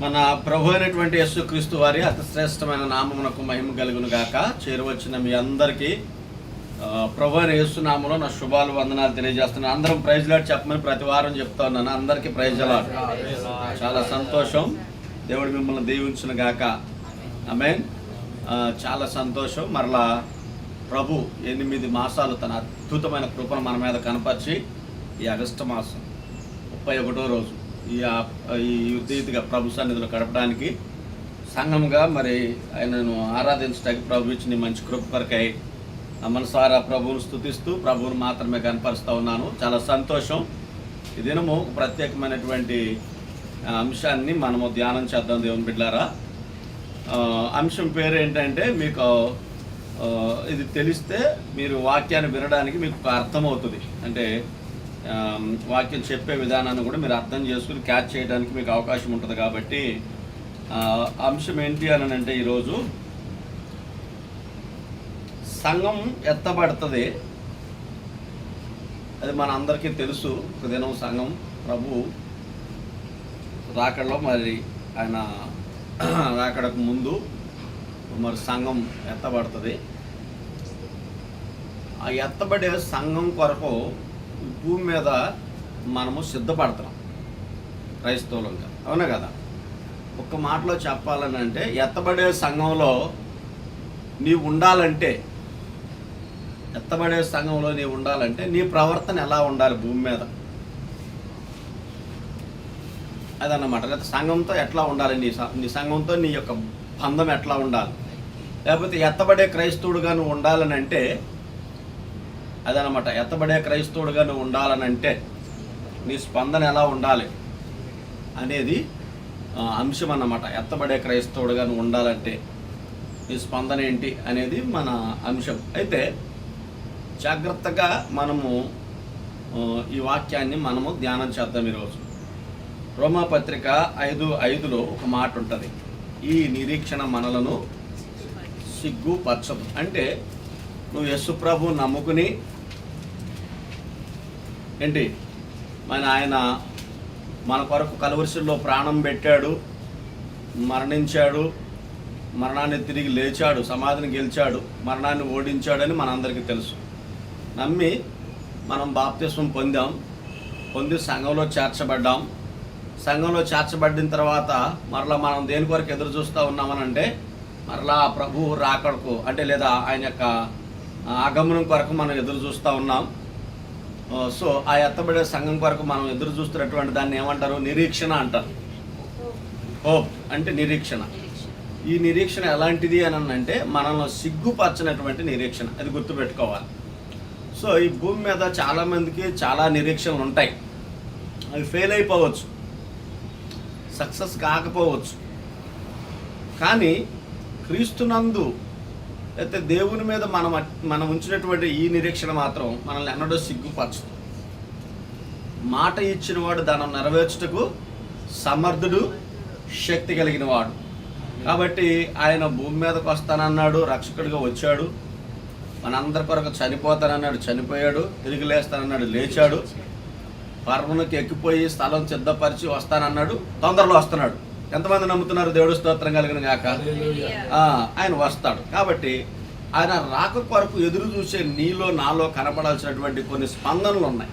మన ప్రభు అయినటువంటి యేసుక్రీస్తు వారి అతి శ్రేష్టమైన నామమునకు మహిమ కలుగును గాక. చేరువచ్చిన మీ అందరికీ ప్రభు అయిన యేసు నామములో నా శుభాలు వందనాలు తెలియజేస్తున్నాను. అందరం ప్రైజ్ లాడ్ చెప్పమని ప్రతి వారం చెప్తా ఉన్నాను. అందరికీ ప్రైజ్ లాడ్. చాలా సంతోషం. దేవుడు మిమ్మల్ని దీవించును గాక. ఆమేన్. చాలా సంతోషం. మరలా ప్రభు 8 మాసాలు తన అద్భుతమైన కృపను మన మీద కనపరిచి ఈ ఆగస్టు మాసం 31వ రోజు ఈ యుద్ధగా ప్రభు సన్నిధిలో గడపడానికి సంఘంగా మరి ఆయనను ఆరాధించడానికి ప్రభు ఇచ్చిన మంచి కృప కొరకై మనసారా ప్రభువును స్తుతిస్తూ ప్రభువును మాత్రమే కనపరుస్తూ ఉన్నాను. చాలా సంతోషం. ఈ దినము ఒక ప్రత్యేకమైనటువంటి అంశాన్ని మనము ధ్యానం చేద్దాం దేవుని బిడ్డలారా. అంశం పేరు ఏంటంటే, మీకు ఇది తెలిస్తే మీరు వాక్యాన్ని వినడానికి మీకు అర్థమవుతుంది. అంటే వాక్యం చెప్పే విధానాన్ని కూడా మీరు అర్థం చేసుకుని క్యాచ్ చేయడానికి మీకు అవకాశం ఉంటుంది. కాబట్టి అంశం ఏంటి అని అంటే, ఈరోజు సంఘం ఎత్తబడుతుంది. అది మన అందరికీ తెలుసు. ఒక దినం సంఘం ప్రభు రాకడలో మరి ఆయన రాకడకు ముందు మరి సంఘం ఎత్తబడుతుంది. ఆ ఎత్తబడే సంఘం కొరకు భూమి మీద మనము సిద్ధపడుతున్నాం క్రైస్తవులంగా. అవునా కదా? ఒక్క మాటలో చెప్పాలని అంటే, ఎత్తబడే సంఘంలో నీవు ఉండాలంటే నీ ప్రవర్తన ఎలా ఉండాలి భూమి మీద అదన్నమాట. లేకపోతే సంఘంతో ఎట్లా ఉండాలి, నీ సంఘంతో నీ యొక్క బంధం ఎట్లా ఉండాలి, లేకపోతే ఎత్తబడే క్రైస్తవుడుగా నువ్వు ఉండాలని అంటే అదనమాట. ఎత్తబడే క్రైస్తవుడుగా నువ్వు ఉండాలని అంటే నీ స్పందన ఎలా ఉండాలి అనేది అంశం అన్నమాట. ఎత్తబడే క్రైస్తవుడుగా నువ్వు ఉండాలంటే నీ స్పందన ఏంటి అనేది మన అంశం. అయితే జాగ్రత్తగా మనము ఈ వాక్యాన్ని మనము ధ్యానం చేద్దాం ఈరోజు. రోమాపత్రిక 5:5లో ఒక మాట ఉంటుంది, ఈ నిరీక్షణ మనలను సిగ్గుపరచదు. అంటే నువ్వు యేసు ప్రభు నమ్ముకుని ఏంటి ఆయన మన కొరకు కలువరిశిలో ప్రాణం పెట్టాడు, మరణించాడు, మరణాన్ని తిరిగి లేచాడు, సమాధిని గెలిచాడు, మరణాన్ని ఓడించాడని మనందరికీ తెలుసు. నమ్మి మనం బాప్తిస్మం పొంది సంఘంలో చేర్చబడ్డాం. సంఘంలో చేర్చబడిన తర్వాత మరలా మనం దేని కొరకు ఎదురు చూస్తూ ఉన్నామనంటే, మరలా ప్రభువు రాకడకు అంటే లేదా ఆయన యొక్క ఆగమనం కొరకు మనం ఎదురు చూస్తూ ఉన్నాం. సో ఆ ఎత్తబడే సంఘం కొరకు మనం ఎదురు చూస్తున్నటువంటి దాన్ని ఏమంటారు? నిరీక్షణ అంటారు. హోప్ అంటే నిరీక్షణ. ఈ నిరీక్షణ ఎలాంటిది అని అంటే, మనల్ని సిగ్గుపరచినటువంటి నిరీక్షణ. అది గుర్తుపెట్టుకోవాలి. సో ఈ భూమి మీద చాలామందికి చాలా నిరీక్షణలు ఉంటాయి. అవి ఫెయిల్ అయిపోవచ్చు, సక్సెస్ కాకపోవచ్చు. కానీ క్రీస్తునందు అయితే దేవుని మీద మనం ఉంచినటువంటి ఈ నిరీక్షణ మాత్రం మనల్ని ఎన్నడూ సిగ్గుపరచదు. మాట ఇచ్చిన వాడు దానం నెరవేర్చుటకు సమర్థుడు, శక్తి కలిగిన వాడు. కాబట్టి ఆయన భూమి మీదకి వస్తానన్నాడు, రక్షకుడిగా వచ్చాడు. మనందరి కొరకు చనిపోతానన్నాడు, చనిపోయాడు. తిరిగి లేస్తానన్నాడు, లేచాడు. పర్వతమునకు ఎక్కిపోయి స్థలం సిద్ధపరిచి వస్తానన్నాడు, తొందరలో వస్తున్నాడు. ఎంతమంది నమ్ముతున్నారు? దేవుడు స్తోత్రం కలిగిన గాక. ఆయన వస్తాడు. కాబట్టి ఆయన రాక కొరకు ఎదురు చూసే నీలో నాలో కనపడాల్సినటువంటి కొన్ని స్పందనలు ఉన్నాయి.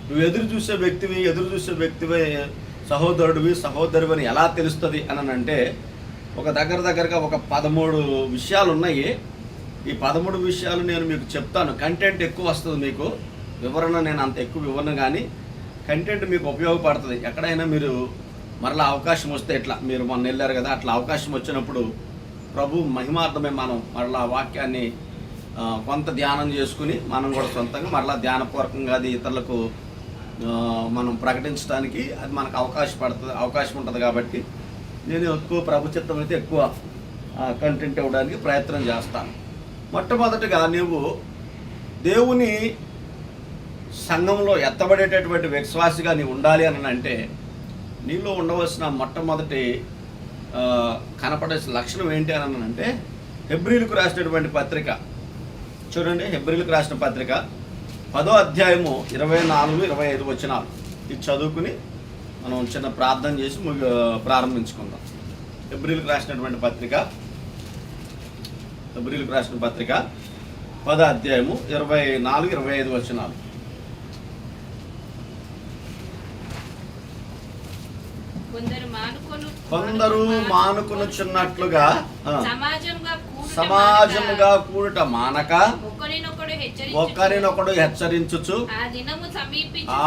నువ్వు ఎదురు చూసే వ్యక్తివి సహోదరుడివి, సహోదరువి అని ఎలా తెలుస్తుంది అని అంటే, ఒక దగ్గరగా ఒక 13 విషయాలు ఉన్నాయి. ఈ 13 విషయాలు నేను మీకు చెప్తాను. కంటెంట్ ఎక్కువ వస్తుంది మీకు, వివరణ నేను అంత ఎక్కువ ఇవ్వను, కానీ కంటెంట్ మీకు ఉపయోగపడుతుంది. ఎక్కడైనా మీరు మరలా అవకాశం వస్తే, ఇట్లా మీరు మొన్న వెళ్ళారు కదా, అట్లా అవకాశం వచ్చినప్పుడు ప్రభు మహిమార్థమే మనం మరలా వాక్యాన్ని కొంత ధ్యానం చేసుకుని మనం కూడా సొంతంగా మరలా ధ్యానపూర్వకంగా అది ఇతరులకు మనం ప్రకటించడానికి అది మనకు అవకాశం ఉంటుంది. కాబట్టి నేను ఎక్కువ ప్రభు చిత్తం అయితే ఎక్కువ కంటెంట్ ఇవ్వడానికి ప్రయత్నం చేస్తాను. మొట్టమొదటిగా నీవు దేవుని సంఘంలో ఎత్తబడేటటువంటి విశ్వాసిగా నీవు ఉండాలి అని అంటే, నీలో ఉండవలసిన మొట్టమొదటి కనపడే లక్షణం ఏంటి అని అంటే, హెబ్రీలకు రాసినటువంటి పత్రిక చూడండి. హెబ్రీలకు రాసిన పత్రిక 10వ అధ్యాయము 24-25 వచనాలు ఇది చదువుకుని మనం చిన్న ప్రార్థన చేసి ప్రారంభించుకుందాం. హెబ్రీయులకు రాసిన పత్రిక 10వ అధ్యాయము 24-25 వచనాలు. కొందరు మానుకొనుచున్నట్లుగా సమాజముగా కూడుట మానక ఒకరినొకడు హెచ్చరించుచు ఆ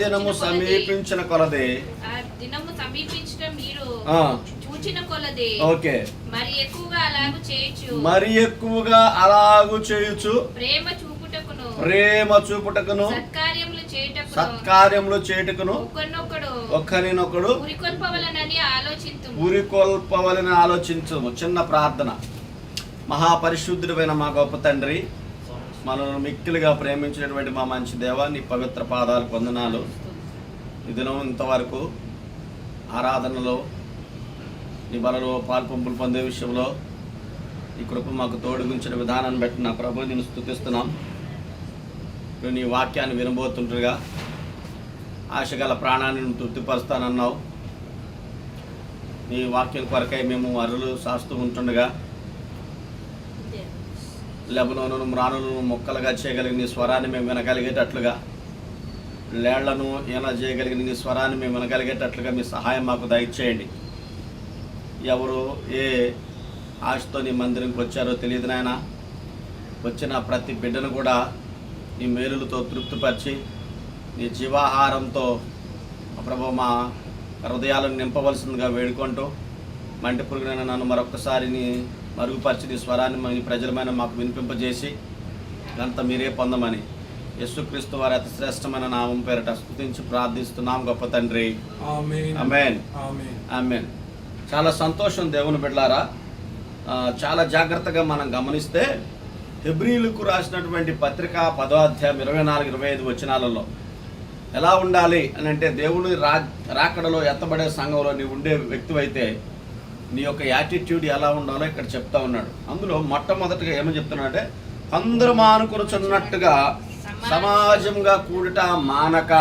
దినము సమీపించిన కొలదే ఓకే మరి ఎక్కువగా అలాగు చేయుచు ప్రేమ చూపుటకును సత్కార్యములు చేయుటకును ఒకరినొకడు ఉరికొల్పవలని ఆలోచించు. చిన్న ప్రార్థన. మహాపరిశుద్ధుడైన మా గొప్ప తండ్రి, మనల్ని మిక్కిలిగా ప్రేమించినటువంటి మా మంచి దేవా, నీ పవిత్ర పాదాలకు వందనాలు. ఈ దినం ఇంతవరకు ఆరాధనలో నీ బలలో పాల్పంపులు పొందే విషయంలో ఈ కృప మాకు తోడుగుంచిన విధానాన్ని బట్టి నా ప్రభువు నేను స్తుతిస్తున్నాం. నువ్వు నీ వాక్యాన్ని వినబోతుండగా ఆశగల ప్రాణాన్ని నువ్వు తృప్తిపరుస్తానన్నావు. నీ వాక్యం కొరకై మేము అరులు సాస్తూ ఉంటుండగా లెబనోను మ్రానులను మొక్కలుగా చేయగలిగిన నీ స్వరాన్ని మేము వినగలిగేటట్లుగా, లేళ్లను ఏనా చేయగలిగిన నీ స్వరాన్ని మేము వినగలిగేటట్లుగా మీ సహాయం మాకు దయచేయండి. ఎవరు ఏ ఆశతో నీ మందిరంకి వచ్చారో తెలియదు నాయన. వచ్చిన ప్రతి బిడ్డను కూడా నీ మేలులతో తృప్తిపరిచి నీ జీవాహారంతో ప్రభు మా హృదయాలను నింపవలసిందిగా వేడుకుంటూ, మంటి పురుగునైనా నన్ను మరొకసారి నీ మరుగుపరిచి నీ స్వరాన్ని మీ ప్రజలమైన మాకు వినిపింపజేసి ఇదంతా మీరే పొందమని యేసుక్రీస్తు వారి అతి శ్రేష్టమైన నామం పేరట స్తుతించి ప్రార్థిస్తున్నాం గొప్ప తండ్రి. ఆమేన్. ఆమేన్. చాలా సంతోషం దేవుని బిడ్డలారా. చాలా జాగ్రత్తగా మనం గమనిస్తే హెబ్రీయులకు రాసినటువంటి పత్రిక 10వ అధ్యాయం 24-25 వచనాలలో ఎలా ఉండాలి అని అంటే, దేవుని రాకడలో ఎత్తబడే సంఘంలో నీ ఉండే వ్యక్తివైతే నీ యొక్క యాటిట్యూడ్ ఎలా ఉండాలో ఇక్కడ చెప్తా ఉన్నాడు. అందులో మొట్టమొదటిగా ఏమని చెప్తున్నాడంటే, అందరూ మానుకొనుచున్నట్టుగా సమాజంగా కూడుట మానక.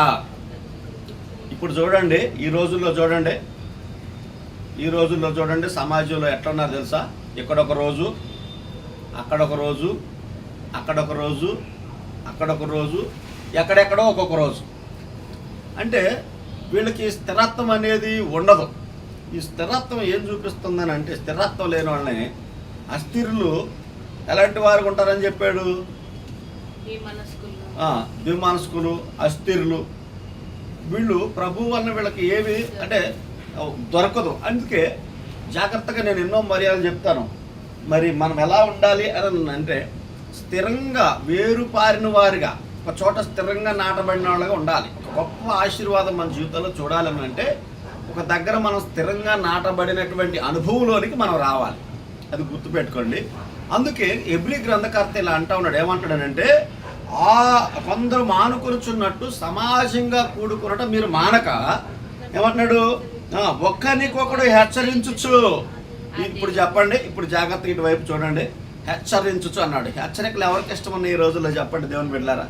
ఇప్పుడు చూడండి, ఈ రోజుల్లో చూడండి సమాజంలో ఎట్లా ఉన్నారు తెలుసా? ఇక్కడొక రోజు, అక్కడొక రోజు, అక్కడొక రోజు, అక్కడొక రోజు, ఎక్కడెక్కడో ఒక్కొక్క రోజు. అంటే వీళ్ళకి స్థిరత్వం అనేది ఉండదు. ఈ స్థిరత్వం ఏం చూపిస్తుందని అంటే, స్థిరత్వం లేని వాళ్ళని అస్థిరులు ఎలాంటి వారు ఉంటారని చెప్పాడు? ద్విమనస్కులు, అస్థిరులు. వీళ్ళు ప్రభు వలన వీళ్ళకి ఏమి అంటే దొరకదు. అందుకే జాగ్రత్తగా నేను ఎన్నో మర్యాదలు చెప్తాను. మరి మనం ఎలా ఉండాలి అని అంటే, స్థిరంగా వేరుపారిన వారిగా ఒక చోట స్థిరంగా నాటబడిన వాళ్ళగా ఉండాలి. ఒక గొప్ప ఆశీర్వాదం మన జీవితంలో చూడాలని అంటే, ఒక దగ్గర మనం స్థిరంగా నాటబడినటువంటి అనుభవంలోనికి మనం రావాలి. అది గుర్తుపెట్టుకోండి. అందుకే హెబ్రీ గ్రంథకర్త ఇలా అంటా ఉన్నాడు. ఏమంటాడనంటే, కొందరు మానుకొనుచున్నట్టు సమాజంగా కూడుకున్నట్టు మీరు మానక, ఏమంటున్నాడు? ఒక్కరికొకడు హెచ్చరించుచు. ఇప్పుడు చెప్పండి, ఇప్పుడు జాగ్రత్తగా ఇటువైపు చూడండి. హెచ్చరించుచు అన్నాడు. హెచ్చరికలు ఎవరికి ఇష్టం ఉన్నాయి ఈ రోజుల్లో? చెప్పండి దేవుని బిడ్డలారా.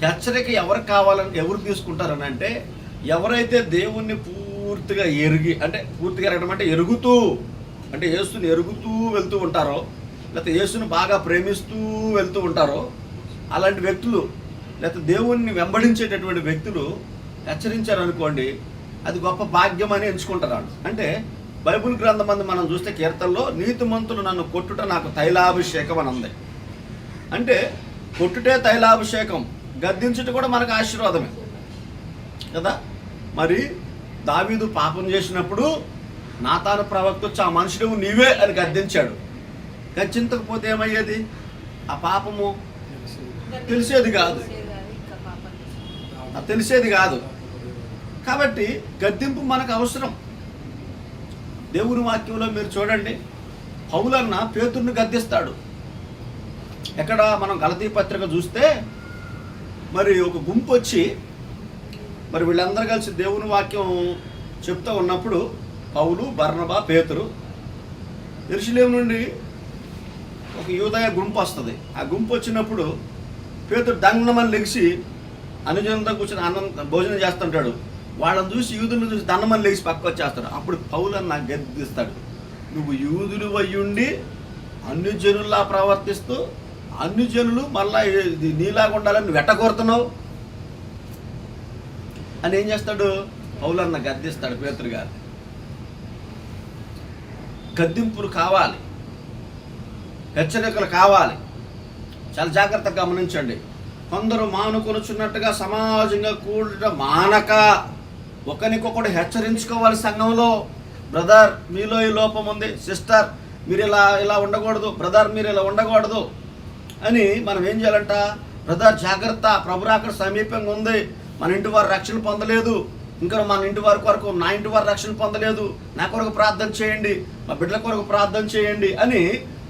హెచ్చరిక ఎవరికి కావాలని ఎవరు తీసుకుంటారని అంటే, ఎవరైతే దేవుణ్ణి పూర్తిగా ఎరగడం అంటే ఎరుగుతూ, అంటే యేసుని ఎరుగుతూ వెళ్తూ ఉంటారో, లేకపోతే యేసుని బాగా ప్రేమిస్తూ వెళ్తూ ఉంటారో, అలాంటి వ్యక్తులు, లేకపోతే దేవుణ్ణి వెంబడించేటటువంటి వ్యక్తులు హెచ్చరించారనుకోండి, అది గొప్ప భాగ్యం అని ఎంచుకుంటారు. అంటే బైబిల్ గ్రంథం మంది మనం చూస్తే కీర్తనలో నీతిమంతులు నన్ను కొట్టుట నాకు తైలాభిషేకం అని ఉంది. అంటే కొట్టుటే తైలాభిషేకం, గద్దించుట కూడా మనకు ఆశీర్వాదమే కదా. మరి దావీదు పాపం చేసినప్పుడు నాతాను ప్రవక్త వచ్చి, ఆ మనుషుడు నీవే అని గద్దించాడు. గద్దించకపోతే ఏమయ్యేది? ఆ పాపము తెలిసేది కాదు. కాబట్టి గద్దింపు మనకు అవసరం. దేవుని వాక్యంలో మీరు చూడండి, పౌలన్న పేతురుని గద్దిస్తాడు. ఎక్కడ మనం గలతీ పత్రిక చూస్తే, మరి ఒక గుంపు వచ్చి, మరి వీళ్ళందరూ కలిసి దేవుని వాక్యం చెప్తూ ఉన్నప్పుడు పౌలు, బర్నబా, పేతురు, యెరూషలేము నుండి ఒక యూదయ గుంపు వస్తుంది. ఆ గుంపు వచ్చినప్పుడు పేతురు దంగమని లెగిసి అనుజనంతో కూర్చొని భోజనం చేస్తుంటాడు. వాళ్ళని చూసి యూదులను చూసి దండమని లేచి పక్క వచ్చేస్తాడు. అప్పుడు పౌలు నాకు గద్దిస్తాడు, నువ్వు యూదులు అయ్యుండి అన్ని జనుల్లా ప్రవర్తిస్తూ అన్ని జనులు మళ్ళా నీలాగా ఉండాలని నువ్వు ఎట్టగొడుతున్నావు అని ఏం చేస్తాడు? పౌలన్న గద్దిస్తాడు పేతురు గారు. గద్దింపులు కావాలి, హెచ్చరికలు కావాలి. చాలా జాగ్రత్తగా గమనించండి. కొందరు మానుకొనుచున్నట్టుగా సమాజంగా కూడా మానక ఒకరికొకడు హెచ్చరించుకోవాలి సంఘంలో. బ్రదర్ మీలో ఈ లోపం ఉంది, సిస్టర్ మీరు ఇలా ఉండకూడదు, బ్రదర్ మీరు ఇలా ఉండకూడదు అని మనం ఏం చేయాలంట? బ్రదర్ జాగ్రత్త, ప్రభు అక్కడ సమీపంగా ఉంది, మన ఇంటి వారు రక్షణ పొందలేదు, ఇంకా మన ఇంటి వారి కొరకు నా ఇంటి వారు రక్షణ పొందలేదు, నా కొరకు ప్రార్థన చేయండి, మా బిడ్డల కొరకు ప్రార్థన చేయండి అని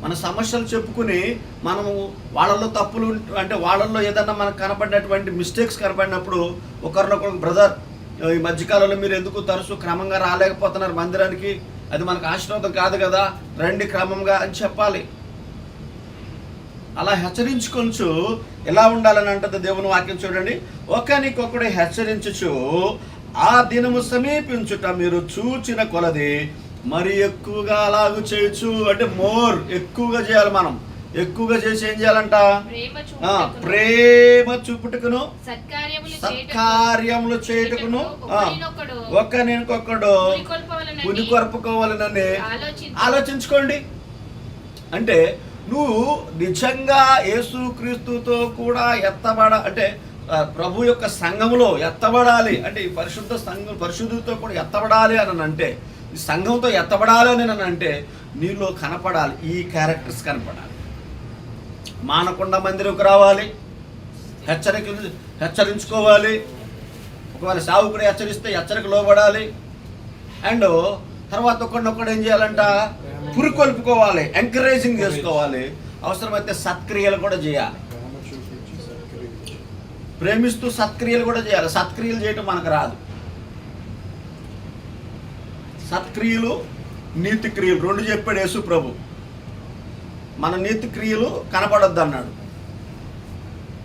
మన సమస్యలు చెప్పుకుని మనము వాళ్ళల్లో తప్పులు అంటే వాళ్ళల్లో ఏదన్నా మనకు కనపడినటువంటి మిస్టేక్స్ కనపడినప్పుడు ఒకరినొకరు బ్రదర్ ఈ మధ్యకాలంలో మీరు ఎందుకు తరచూ క్రమంగా రాలేకపోతున్నారు మందిరానికి, అది మనకు ఆశీర్వాదం కాదు కదా, రండి క్రమంగా అని చెప్పాలి. అలా హెచ్చరించుకొంచు ఎలా ఉండాలని అంటుంది దేవుని వాక్యం. చూడండి, ఒకరికొకడు హెచ్చరించుచు ఆ దినము సమీపించుట మీరు చూచిన కొలది మరి ఎక్కువగా అలాగూ చేయొచ్చు. అంటే మోర్ ఎక్కువగా చేయాలి. మనం ఎక్కువగా చేసి ఏం చేయాలంట? ప్రేమ చూపుటకును సత్కార్యములు చేయుటకును ఒకరినొకడు పునికొల్పుకోవాలని ఆలోచించుకోండి. అంటే నువ్వు నిజంగా యేసుక్రీస్తుతో కూడా అంటే ప్రభు యొక్క సంఘములో ఎత్తబడాలి అంటే ఈ పరిశుద్ధ సంఘం పరిశుద్ధులతో కూడా ఎత్తబడాలి అని అంటే, ఈ సంఘంతో ఎత్తబడాలి అని అంటే నీలో కనపడాలి, ఈ క్యారెక్టర్స్ కనపడాలి. మానకుండా మందిరకు రావాలి, హెచ్చరించుకోవాలి. ఒకవేళ సావుకుడు హెచ్చరిస్తే హెచ్చరిక లోబడాలి. అండ్ తర్వాత ఒకడినొకడు ఏం చేయాలంట? పురికొల్పుకోవాలి, ఎంకరేజింగ్ చేసుకోవాలి. అవసరమైతే సత్క్రియలు కూడా చేయాలి. ప్రేమిస్తూ సత్క్రియలు కూడా చేయాలి. సత్క్రియలు చేయటం మనకు రాదు. సత్క్రియలు నీతి క్రియలు రెండు చెప్పాడు యేసు ప్రభు. మన నీతి క్రియలు కనపడొద్దు అన్నాడు,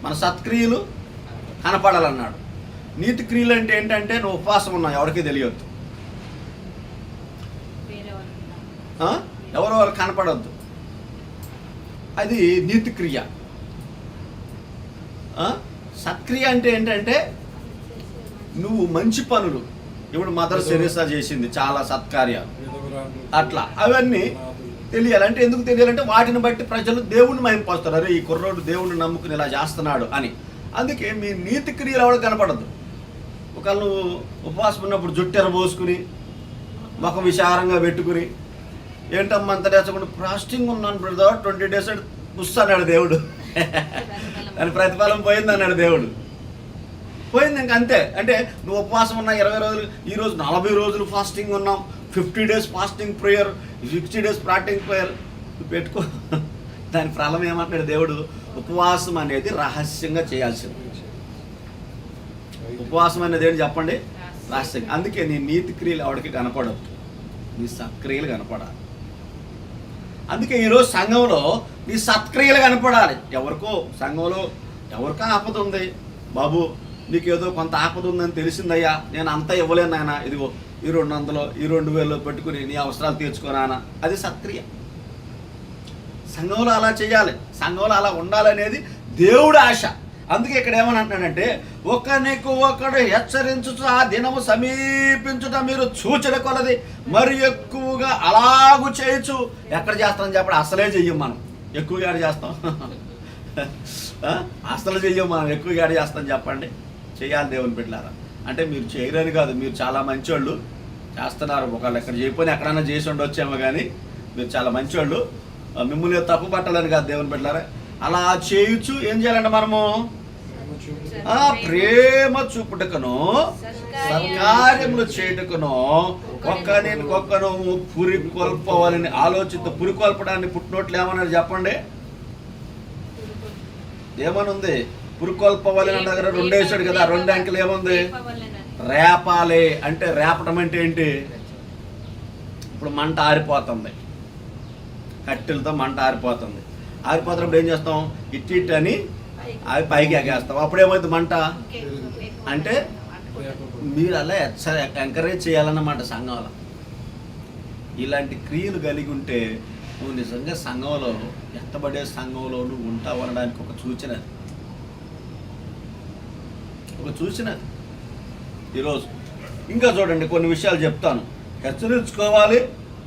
మన సత్క్రియలు కనపడాలన్నాడు. నీతి క్రియలు అంటే ఏంటంటే నువ్వు ఉపవాసం ఉన్నావు, ఎవరికి తెలియద్దు, ఎవరో వాళ్ళు కనపడొద్దు, అది నీతి క్రియ. సత్క్రియ అంటే ఏంటంటే నువ్వు మంచి పనులు, ఇప్పుడు మదర్ తెరెసా చేసింది చాలా సత్కార్యాలు, అట్లా అవన్నీ తెలియాలంటే ఎందుకు తెలియాలంటే వాటిని బట్టి ప్రజలు దేవుణ్ణి మహింపరుస్తారు. అరే ఈ కుర్రోడు దేవుణ్ణి నమ్ముకుని ఇలా చేస్తున్నాడు అని. అందుకే మీ నీతి క్రియలు ఎవరికి కనపడద్దు. ఒకళ్ళు నువ్వు ఉపవాసం ఉన్నప్పుడు జుట్టెర పోసుకుని ముఖం విచారంగా పెట్టుకుని ఏంటమ్మా అంత నేర్చకుండా ఫాస్టింగ్ ఉన్నాను బ్రదర్ 20 days పుస్తా అన్నాడు దేవుడు. దాని ప్రతిఫలం పోయింది అన్నాడు దేవుడు. పోయింది ఇంక అంతే. అంటే నువ్వు ఉపవాసం ఉన్నా 20 రోజులు, ఈరోజు 40 రోజులు ఫాస్టింగ్ ఉన్నాం, 50 days ఫాస్టింగ్ ప్రేయర్, 60 days ప్రాక్టింగ్ ప్రేయర్ పెట్టుకో. దాని ఫలం ఏమంటాడు దేవుడు? ఉపవాసం అనేది రహస్యంగా చేయాల్సింది. ఉపవాసం అనేది ఏంటి చెప్పండి? రహస్యంగా. అందుకే నీ నీతి క్రియలు ఎవరికి కనపడదు, నీ సత్క్రియలు కనపడాలి. అందుకే ఈరోజు సంఘంలో నీ సత్క్రియలు కనపడాలి. ఎవరికో సంఘంలో ఎవరికో ఆపద ఉంది, బాబు నీకేదో కొంత ఆపద ఉందని తెలిసిందయ్యా, నేను అంతా ఇవ్వలేను నాయన, ఇదిగో ఈ 200 ఈ 2000 పెట్టుకుని నీ అవసరాలు తీర్చుకోనానా, అది సత్క్రియ. సంఘంలో అలా చేయాలి, సంఘంలో అలా ఉండాలనేది దేవుడి ఆశ. అందుకే ఇక్కడ ఏమని అంటున్నాడంటే ఒకరికి ఒకడు హెచ్చరించుట ఆ దినము సమీపించుట మీరు చూచిన కొలది మరి ఎక్కువగా అలాగూ చేయొచ్చు. ఎక్కడ చేస్తామని చెప్పండి? అసలే చెయ్యం మనం, ఎక్కువగా చేస్తాం. అసలు చెయ్యం మనం, ఎక్కువగా చేస్తాం చెప్పండి? చేయాలి దేవుని బిడ్డలారా. అంటే మీరు చేయరని కాదు, మీరు చాలా మంచోళ్ళు, చేస్తున్నారు. ఒకళ్ళు ఎక్కడ చేయకపోయినా ఎక్కడైనా చేసి ఉండొచ్చేమో కానీ మీరు చాలా మంచోళ్ళు. మిమ్మల్ని తప్పు పట్టాలని కాదు దేవుని బిడ్డలారా. అలా చేయొచ్చు. ఏం చేయాలంటే మనము ప్రేమ చూపుటకును సత్కార్యములు చేయుటకును ఒకరినొకరు పురికొల్పవాలని ఆలోచిత. పురికొల్పడాన్ని పుట్టినోట్లు ఏమన్నారు చెప్పండి? ఏమనుంది? పురికొల్పవాలని దగ్గర 2 వేసాడు కదా, 2 అంకెలు ఏముంది? రేపాలి. అంటే రేపటం అంటే ఏంటి? ఇప్పుడు మంట ఆరిపోతుంది, కట్టెలతో మంట ఆరిపోతుంది. ఆరిపోతున్నప్పుడు ఏం చేస్తాం? ఇట్టి అని అవి పైకి ఎగేస్తాం. అప్పుడేమవుతుంది? మంట అంటే మీరు అలా ఎంకరేజ్ చేయాలన్నమాట సంఘంలో. ఇలాంటి క్రియలు కలిగి ఉంటే నువ్వు నిజంగా సంఘంలో, ఎత్తబడే సంఘంలో నువ్వు ఉంటావు అనడానికి ఒక సూచన ఈరోజు. ఇంకా చూడండి, కొన్ని విషయాలు చెప్తాను. హెచ్చరించుకోవాలి,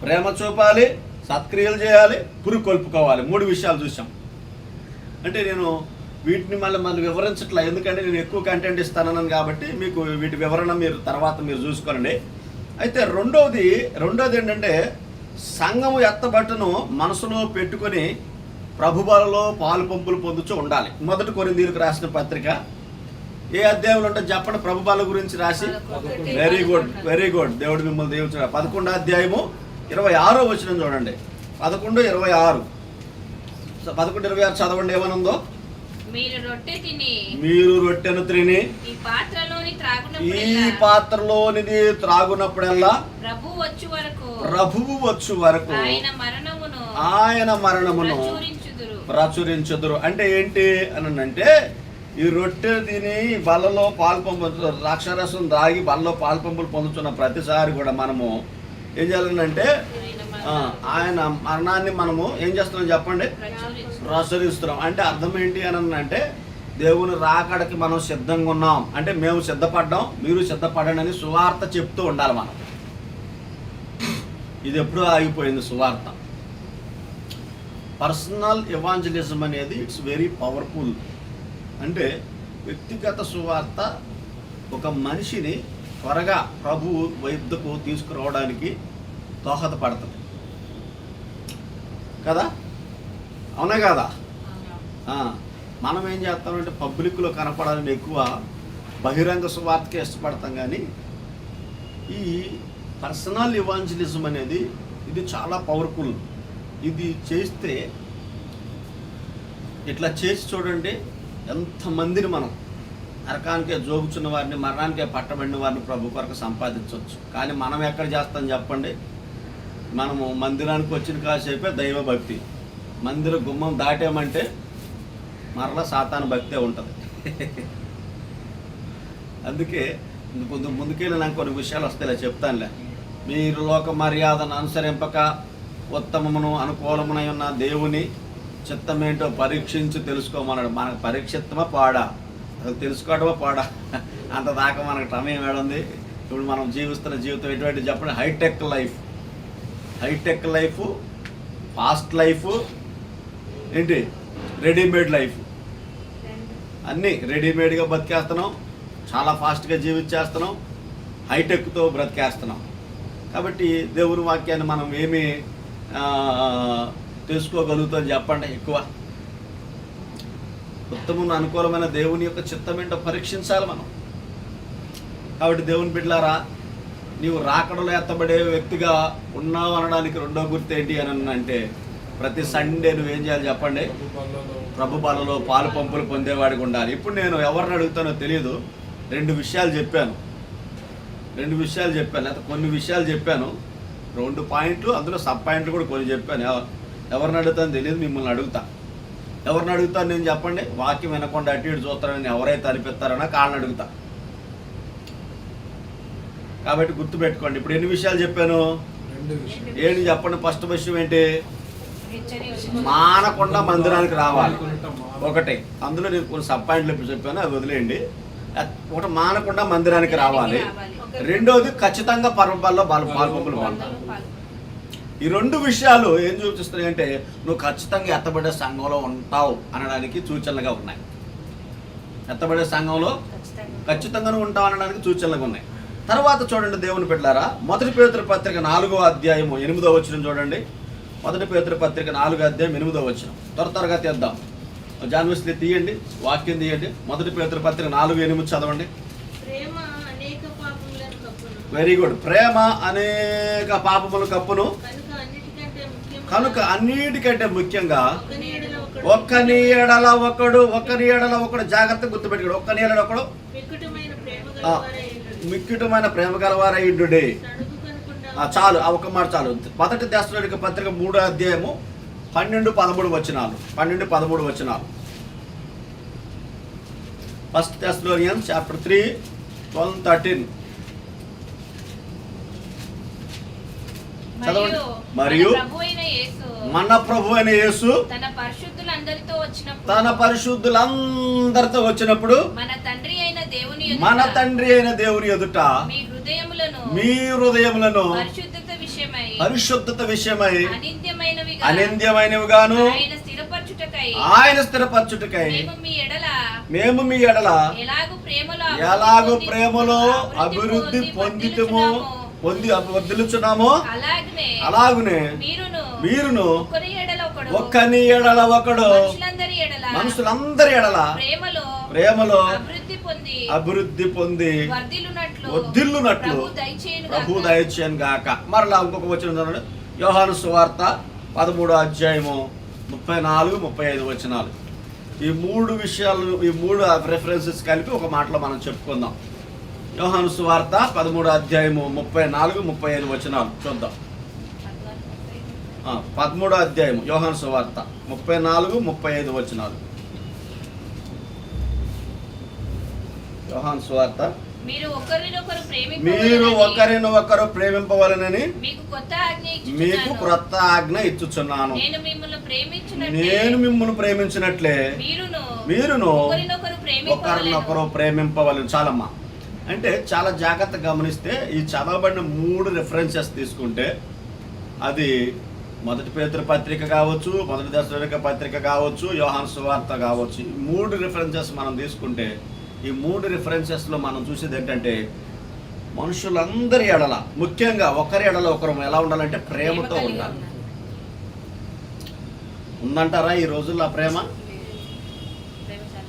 ప్రేమ చూపాలి, సత్క్రియలు చేయాలి, పురుకొల్పుకోవాలి. 3 విషయాలు చూసాం. అంటే నేను వీటిని మళ్ళీ వివరించట్లా, ఎందుకంటే నేను ఎక్కువ కంటెంట్ ఇస్తానన్నాను కాబట్టి మీకు వీటి వివరణ తర్వాత మీరు చూసుకోండి. అయితే రెండోది ఏంటంటే, సంఘము ఎత్తబట్టును మనసులో పెట్టుకొని ప్రభుబలలో పాలు పంపులు పొందుతూ ఉండాలి. 1 కొరింథీయులకు రాసిన పత్రిక ఏ అధ్యాయంలో ఉంటే చెప్పండి, ప్రభుబల గురించి రాసి. వెరీ గుడ్, దేవుడు మిమ్మల్ని దీవించాడు. 11వ అధ్యాయము 26వ వచనం చూడండి. 11:26 చదవండి. ఏమనుందో? మీరు రొట్టెను తిని ఈ పాత్రలోనిది త్రాగునప్పుడల్లా ప్రభువు వచ్చు వరకు ఆయన మరణమును ప్రచురించుదురు. అంటే ఏంటి అని అంటే, ఈ రొట్టె తిని బల్లలో పాలు పంపుతున్న, ద్రాక్షారసం తాగి బల్లలో పాలు పంపులు పొందుతున్న ప్రతిసారి కూడా మనము ఏం చేయాలంటే, ఆయన మరణాన్ని మనము ఏం చేస్తున్నాం చెప్పండి? ప్రచురిస్తున్నాం. అంటే అర్థం ఏంటి అని అంటే, దేవుని రాకడకి మనం సిద్ధంగా ఉన్నాం అంటే, మేము సిద్ధపడ్డాం, మీరు సిద్ధపడండి అని సువార్త చెప్తూ ఉండాలి మనం. ఇది ఎప్పుడూ ఆగిపోయింది సువార్త. పర్సనల్ ఎవాంజలిజం అనేది ఇట్స్ వెరీ పవర్ఫుల్. అంటే వ్యక్తిగత సువార్త ఒక మనిషిని త్వరగా ప్రభువు వైద్యకు తీసుకురావడానికి దోహదపడుతుంది కదా, అవునా కదా? మనం ఏం చేస్తామంటే, పబ్లిక్లో కనపడాలని ఎక్కువ బహిరంగ సువార్తకే ఇష్టపడతాం. కానీ ఈ పర్సనల్ ఎవాంజలిజం అనేది ఇది చాలా పవర్ఫుల్. ఇది చేస్తే, ఇట్లా చేసి చూడండి, ఎంతమందిని మనం నరకానికే జోగుచున్న వారిని, మరణానికే పట్టబడిన వారిని ప్రభు కొరకు సంపాదించవచ్చు. కానీ మనం ఎక్కడ చేస్తాం చెప్పండి? మనము మందిరానికి వచ్చిన కాసేపే దైవభక్తి, మందిర గుమ్మం దాటామంటే మరలా సాతాను భక్తే ఉంటుంది. అందుకే కొంచెం ముందుకెళ్ళి నాకు కొన్ని విషయాలు వస్తాయిలే, చెప్తానులే. మీరు లోక మర్యాదను అనుసరింపక ఉత్తమమును అనుకూలమునై ఉన్న దేవుని చిత్తమేంటో పరీక్షించి తెలుసుకోమన్నాడు. మనకు పరీక్షిత్తమా పాడా? అసలు తెలుసుకోవడమా పాడా? అంత దాకా మనకు సమయం ఏడుంది. ఇప్పుడు మనం జీవిస్తున్న జీవితం ఎటువంటి చెప్పండి? హైటెక్ లైఫ్, ఫాస్ట్ లైఫ్, ఏంటి రెడీమేడ్ లైఫ్. అన్నీ రెడీమేడ్గా బతికేస్తున్నాం, చాలా ఫాస్ట్గా జీవించేస్తున్నాం, హైటెక్తో బ్రతికేస్తున్నాం. కాబట్టి దేవుని వాక్యాన్ని మనం ఏమి తెలుసుకోగలుగుతాం చెప్పండి? ఎక్కువ ఉత్తమం అనుకూలమైన దేవుని యొక్క చిత్తం ఏంటో పరీక్షించాలి మనం. కాబట్టి దేవుని బిడ్డలారా, నీవు రాకడలో ఎత్తబడే వ్యక్తిగా ఉన్నావు అనడానికి రెండో గుర్తు ఏంటి అని అంటే, ప్రతి సండే నువ్వేం చేయాలి చెప్పండి? ప్రభు బలలో పాలు పంపులు పొందేవాడికి ఉండాలి. ఇప్పుడు నేను ఎవరిని అడుగుతానో తెలియదు. 2 విషయాలు చెప్పాను, లేకపోతే కొన్ని విషయాలు చెప్పాను, 2 పాయింట్లు, అందులో సబ్ పాయింట్లు కూడా కొన్ని చెప్పాను. ఎవరిని అడుగుతానో తెలియదు, మిమ్మల్ని అడుగుతా. ఎవరిని అడుగుతాను నేను చెప్పండి? వాక్యం వినకుండా అటు ఇటు చూస్తారని ఎవరైతే అనిపిస్తారో కాళ్ళని అడుగుతా. కాబట్టి గుర్తుపెట్టుకోండి. ఇప్పుడు ఎన్ని విషయాలు చెప్పాను? 2 చెప్పండి. ఫస్ట్ విషయం ఏంటి? మానకుండా మందిరానికి రావాలి. 1, అందులో నేను కొన్ని సబ్ పాయింట్లు ఎప్పుడు చెప్పాను, అవి వదిలేయండి. 1 మానకుండా మందిరానికి రావాలి. 2వది ఖచ్చితంగా పర్వపాల్లో పాల్పంపులు పొందాలి. ఈ 2 విషయాలు ఏం సూచిస్తున్నాయంటే, నువ్వు ఖచ్చితంగా ఎత్తబడే సంఘంలో ఉంటావు అనడానికి సూచనలుగా ఉన్నాయి. ఎత్తబడే సంఘంలో ఖచ్చితంగా నువ్వు ఉంటావు అనడానికి సూచనలుగా ఉన్నాయి. తర్వాత చూడండి దేవుని బిడ్డలారా, 1 పేతురు పత్రిక 4వ అధ్యాయము 8వ వచనం చూడండి. 1 పేతురు పత్రిక 4వ అధ్యాయం 8వ వచనం. త్వరగా తీద్దాం. జాన్విస్లీ తీయండి, వాక్యం తీయండి. 1 పేతురు పత్రిక 4:8 చదవండి. Very good. ప్రేమ అనేక పాపముల కప్పును, కనుక అన్నిటికంటే ముఖ్యంగా ఒకని ఎడల ఒకడు జాగ్రత్తగా గుర్తుపెట్టుకోడు. ఒకని ఎడల ఒకడు మిక్కుటమైన ప్రేమ గలవారయుడే. చాలు, ఆ ఒక్క మాట చాలు. 1 దెస్సలోనిక పత్రిక 3వ అధ్యాయము 12-13 వచనాలు. 12-13 వచనాలు. 1 Thessalonians chapter 3, 12-13. చదవండి. మరియు మన ప్రభు అయిన యేసు తన పరిశుద్ధులందరితో వచ్చినప్పుడు మన తండ్రి అయిన దేవుని ఎదుట మీ హృదయములను పరిశుద్ధత విషయమై అనింద్యమైనవిగాను ఆయన స్థిరపరచుటకై మేము మీ ఎడల ఎలాగూ ప్రేమలో అభివృద్ధి వర్ధిల్లుచున్నామో అలాగునే మీరును ఒక్కని ఎడల ఒకడు మనుషులందరి ఎడల ప్రేమలో అభివృద్ధి పొంది వర్ధిల్లునట్లు ప్రభు దయచేయను గాక. మరలా ఇంకొక వచనం, యోహాను సువార్త 13వ అధ్యాయము 34-35 వచనాలు. ఈ మూడు విషయాలు, ఈ మూడు రెఫరెన్సెస్ కలిపి ఒక మాటలో మనం చెప్పుకుందాం. యోహాను సువార్త 13వ అధ్యాయము 34-35 వచనాలు చూద్దాం. 13వ అధ్యాయము యోహాను సువార్త 34-35 వచనాలు. యోహాను సువార్త, మీరు ఒకరినొకరు ప్రేమింపవలెనని మీకు క్రొత్త ఆజ్ఞ ఇచ్చుచున్నాను. నేను మిమ్మల్ని ప్రేమించినట్లే మీరును ఒకరినొకరు ప్రేమింపవలెను. చాలమ్మా. అంటే చాలా జాగ్రత్తగా గమనిస్తే ఈ చదవబడిన 3 రెఫరెన్సెస్ తీసుకుంటే అది మొదటి పేతురు పత్రిక కావచ్చు, మొదటి దశలోనిక పత్రిక కావచ్చు, యోహాను సువార్త కావచ్చు. ఈ 3 రెఫరెన్సెస్ మనం తీసుకుంటే ఈ 3 రెఫరెన్సెస్లో మనం చూసేది ఏంటంటే మనుషులందరి ఎడల, ముఖ్యంగా ఒకరి ఎడల ఒకరు ఎలా ఉండాలంటే ప్రేమతో ఉండాలి. ఉందంటారా ఈ రోజుల్లో ఆ ప్రేమ?